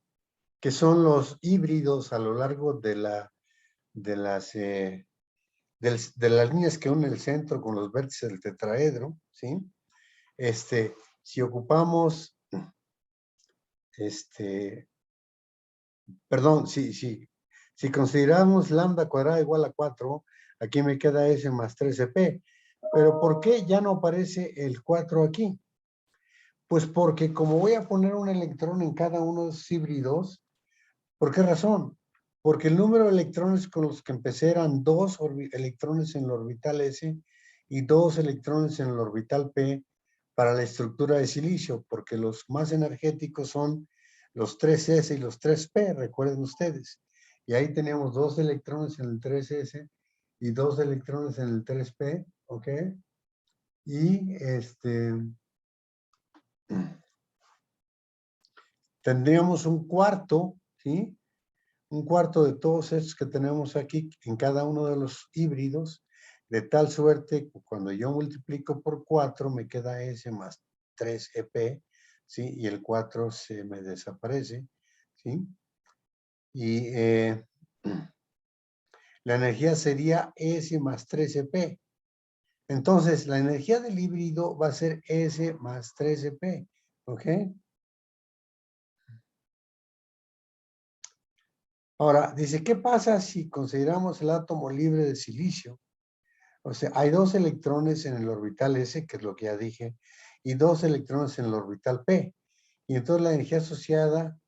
que son los híbridos a lo largo de las líneas que unen el centro con los vértices del tetraedro, ¿sí? Si ocupamos, perdón, si consideramos lambda cuadrada igual a 4, aquí me queda S más 3EP. Pero ¿por qué ya no aparece el 4 aquí? Pues porque como voy a poner un electrón en cada uno de esos híbridos, ¿por qué razón? Porque el número de electrones con los que empecé eran 2 electrones en el orbital S y 2 electrones en el orbital P para la estructura de silicio, porque los más energéticos son los 3S y los 3P, recuerden ustedes. Y ahí tenemos 2 electrones en el 3S y 2 electrones en el 3P, ¿ok? Y tendríamos un cuarto, ¿sí? Un cuarto de todos estos que tenemos aquí en cada uno de los híbridos, de tal suerte que cuando yo multiplico por 4 me queda S más 3EP, ¿sí? Y el 4 se me desaparece, ¿sí? Y la energía sería S más 3EP. Entonces, la energía del híbrido va a ser S más 3EP, ¿ok? Ahora, dice, ¿qué pasa si consideramos el átomo libre de silicio? O sea, hay 2 electrones en el orbital S, que es lo que ya dije, y 2 electrones en el orbital P. Y entonces la energía asociada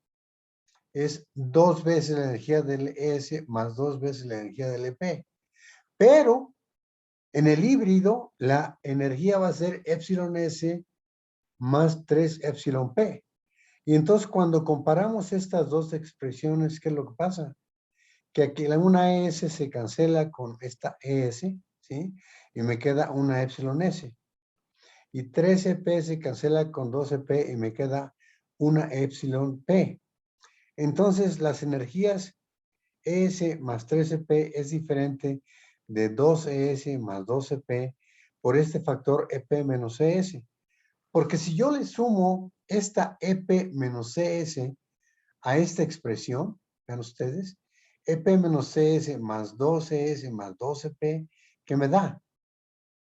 es 2 veces la energía del S más 2 veces la energía del EP. Pero en el híbrido, la energía va a ser epsilon S más 3 epsilon P. Y entonces cuando comparamos estas dos expresiones, ¿qué es lo que pasa? Que aquí una S se cancela con esta ES, ¿sí? Y me queda una epsilon S. Y 13P se cancela con 12P y me queda una epsilon P. Entonces, las energías ES más 13P es diferente de 2ES más 12P por este factor EP menos ES. Porque si yo le sumo esta EP menos CS a esta expresión, vean ustedes, EP menos CS más 2CS más 12P, ¿qué me da?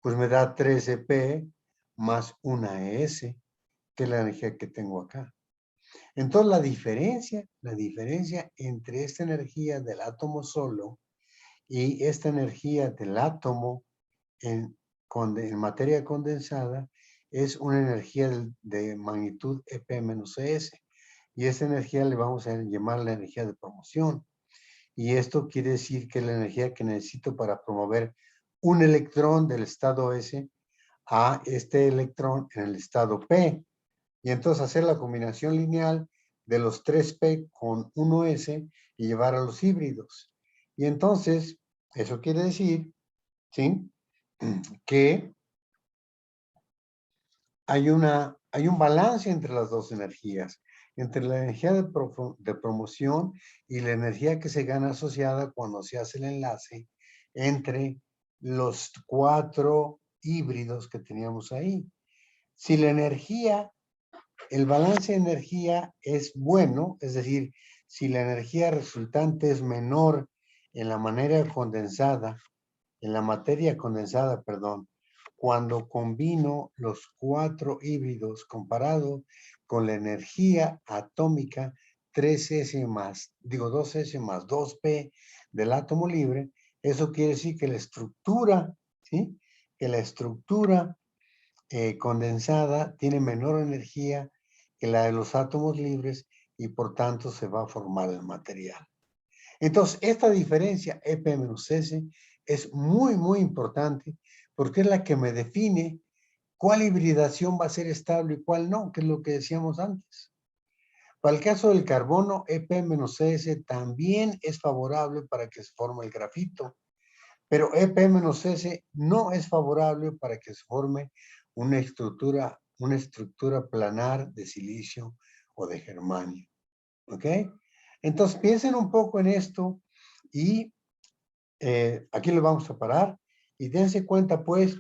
Pues me da 13P más una ES, que es la energía que tengo acá. Entonces la diferencia entre esta energía del átomo solo y esta energía del átomo en materia condensada es una energía de magnitud EP menos ES. Y esta energía le vamos a llamar la energía de promoción. Y esto quiere decir que es la energía que necesito para promover un electrón del estado S a este electrón en el estado P. Y entonces hacer la combinación lineal de los 3P con 1S y llevar a los híbridos. Y entonces, eso quiere decir, ¿sí? Que hay un balance entre las dos energías, entre la energía de promoción y la energía que se gana asociada cuando se hace el enlace entre los 4 híbridos que teníamos ahí. Si la energía, el balance de energía es bueno, es decir, si la energía resultante es menor en la materia condensada, perdón, cuando combino los 4 híbridos comparado con la energía atómica 2S más 2P del átomo libre, eso quiere decir que la estructura, ¿sí? Que la estructura condensada tiene menor energía que la de los átomos libres y por tanto se va a formar el material. Entonces, esta diferencia EP-S es muy, muy importante porque es la que me define cuál hibridación va a ser estable y cuál no, que es lo que decíamos antes. Para el caso del carbono, EP-S también es favorable para que se forme el grafito, pero EP-S no es favorable para que se forme una estructura planar de silicio o de germanio. ¿Ok? Entonces piensen un poco en esto y aquí lo vamos a parar y dense cuenta pues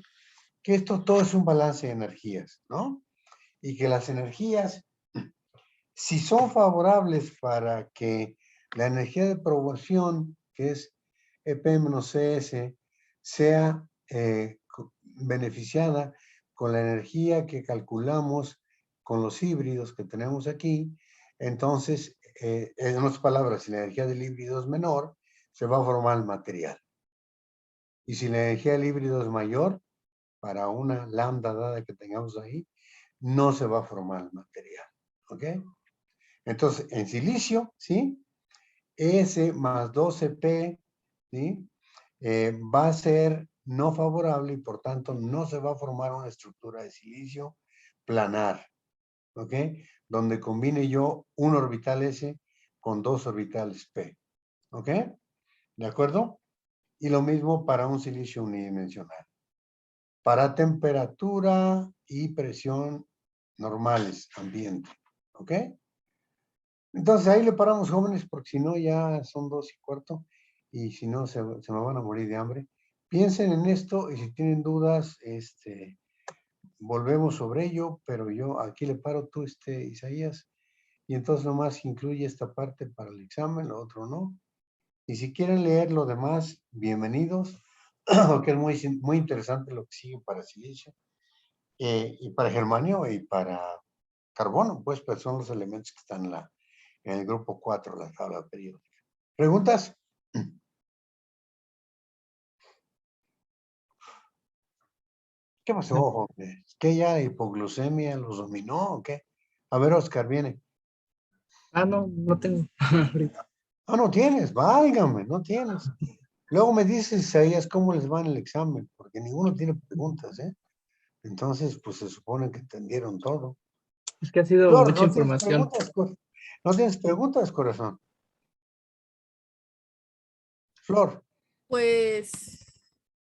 que esto todo es un balance de energías, ¿no? Y que las energías, si son favorables para que la energía de proporción, que es EP-S, sea beneficiada con la energía que calculamos con los híbridos que tenemos aquí, entonces, en otras palabras, si la energía del híbrido es menor, se va a formar el material. Y si la energía del híbrido es mayor, para una lambda dada que tengamos ahí, no se va a formar el material. ¿Ok? Entonces, en silicio, ¿sí? S más 12P, ¿sí? Va a ser no favorable y por tanto no se va a formar una estructura de silicio planar, ¿ok? Donde combine yo un orbital S con dos orbitales P, ¿ok? ¿De acuerdo? Y lo mismo para un silicio unidimensional. Para temperatura y presión normales, ambiente, ¿ok? Entonces ahí le paramos, jóvenes, porque si no ya son 2:15 y si no se me van a morir de hambre. Piensen en esto y si tienen dudas, volvemos sobre ello, pero yo aquí le paro tú, Isaías, y entonces nomás incluye esta parte para el examen, lo otro no. Y si quieren leer lo demás, bienvenidos, porque es muy, muy interesante lo que sigue para silicio, y para germanio y para carbono, pues son los elementos que están en el grupo 4, la tabla periódica. ¿Preguntas? ¿Qué pasó, jóvenes? ¿Qué ya hipoglucemia los dominó o qué? A ver, Oscar, viene. No, no tengo ahorita. Ah, no tienes, válgame, no tienes. Luego me dices, Isaías, cómo les va en el examen, porque ninguno tiene preguntas, ¿eh? Entonces, pues se supone que entendieron todo. Es que ha sido Flor, mucha ¿no tienes información. preguntas? ¿No tienes preguntas, corazón? Flor, Pues,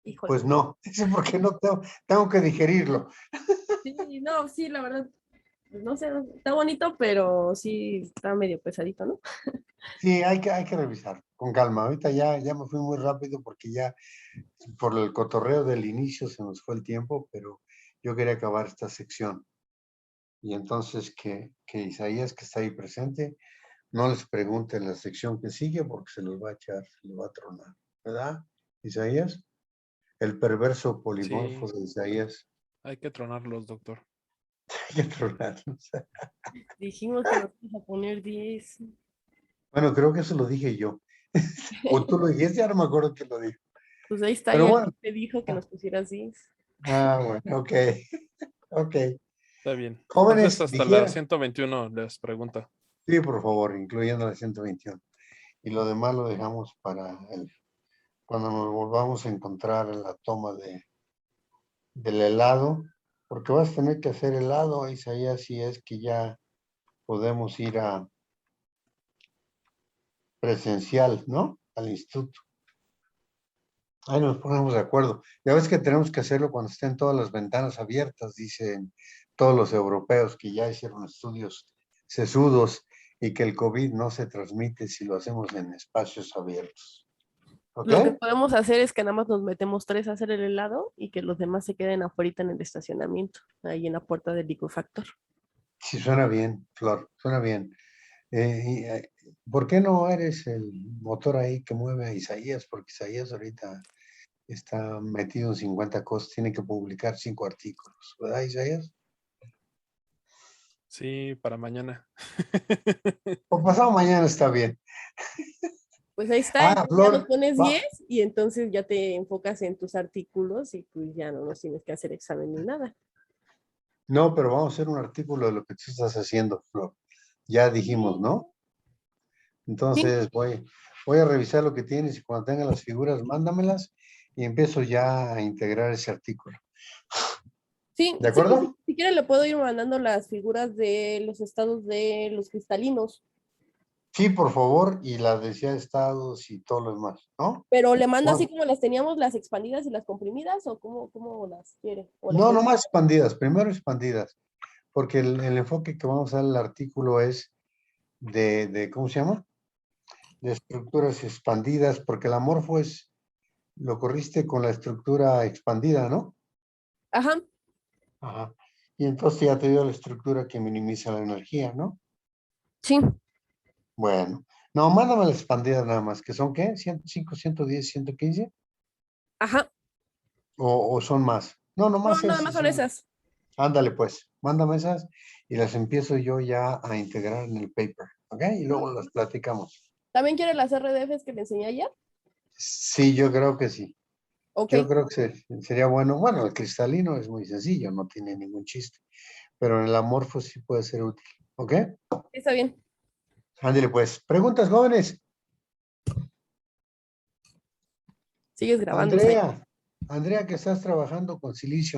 híjole. pues no. Dice, porque no tengo que digerirlo. Sí, no, sí, la verdad, pues, no sé, está bonito, pero sí está medio pesadito, ¿no? Sí, hay que revisar con calma. Ahorita ya me fui muy rápido porque ya por el cotorreo del inicio se nos fue el tiempo, pero yo quería acabar esta sección. Y entonces que Isaías, que está ahí presente, no les pregunte en la sección que sigue porque se los va a echar, se los va a tronar. ¿Verdad, Isaías? El perverso polimorfo Sí, de Isaías. hay que tronarlos, doctor. Hay que tronarlos. Dijimos que nos íbamos a poner 10. Bueno, creo que eso lo dije yo. O tú lo dijiste, ya no me acuerdo quién lo dijo. Pues ahí está, Pero ya bueno. te dijo que nos pusieras 10. Bueno, ok. Ok. Está bien. Entonces, Jóvenes, hasta la dijeron. 121 les pregunta. Sí, por favor, incluyendo la 121. Y lo demás lo dejamos para cuando nos volvamos a encontrar en la toma del helado, porque vas a tener que hacer helado, Isaías, si es que ya podemos ir a presencial, ¿no? Al instituto. Ahí nos ponemos de acuerdo. Ya ves que tenemos que hacerlo cuando estén todas las ventanas abiertas, dicen todos los europeos que ya hicieron estudios sesudos y que el COVID no se transmite si lo hacemos en espacios abiertos. ¿Ok? Lo que podemos hacer es que nada más nos metemos 3 a hacer el helado y que los demás se queden afuera en el estacionamiento, ahí en la puerta del liquefactor. Sí, suena bien, Flor, suena bien. ¿Por qué no eres el motor ahí que mueve a Isaías? Porque Isaías ahorita está metido en 50 cosas, tiene que publicar 5 artículos, ¿verdad, Isaías? Sí, para mañana. O pasado mañana está bien. Pues ahí está, ya nos Flor, pones 10 y entonces ya te enfocas en tus artículos y pues ya no nos tienes que hacer examen ni nada. no, pero vamos a hacer un artículo de lo que tú estás haciendo, Flor. Ya dijimos, ¿no? Sí, Entonces voy Voy a revisar lo que tienes y cuando tenga las figuras, mándamelas y empiezo ya a integrar ese artículo. Sí, ¿De acuerdo? sí, si quieren le puedo ir mandando las figuras de los estados de los cristalinos, Sí, por favor, y las de estados y todo lo demás, ¿no? pero le mando así Bueno. como las teníamos, las expandidas y las comprimidas, o cómo las quiere. ¿O le No, puedo- nomás expandidas, primero expandidas, porque el enfoque que vamos a dar al artículo es ¿cómo se llama? De estructuras expandidas, porque la morfo lo corriste con la estructura expandida, ¿no? Ajá, Ajá. Y entonces ya te dio la estructura que minimiza la energía, ¿no? sí, Bueno. No, mándame las expandidas nada más, que son ¿qué? ¿105, 110, 115? ajá. ¿O son más? No, No, nomás nada esas más son son. esas. Ándale pues, mándame esas y las empiezo yo ya a integrar en el paper, ¿ok? Y luego las platicamos. ¿También quiere las RDFs que le enseñé ayer? Sí, yo creo que sí. Ok, Yo creo que sería bueno. Bueno, el cristalino es muy sencillo, no tiene ningún chiste, pero en el amorfo sí puede ser útil, ¿ok? está bien. Ándale pues. ¿Preguntas, jóvenes? Sigues grabando, Sai. Andrea, que estás trabajando con silicio.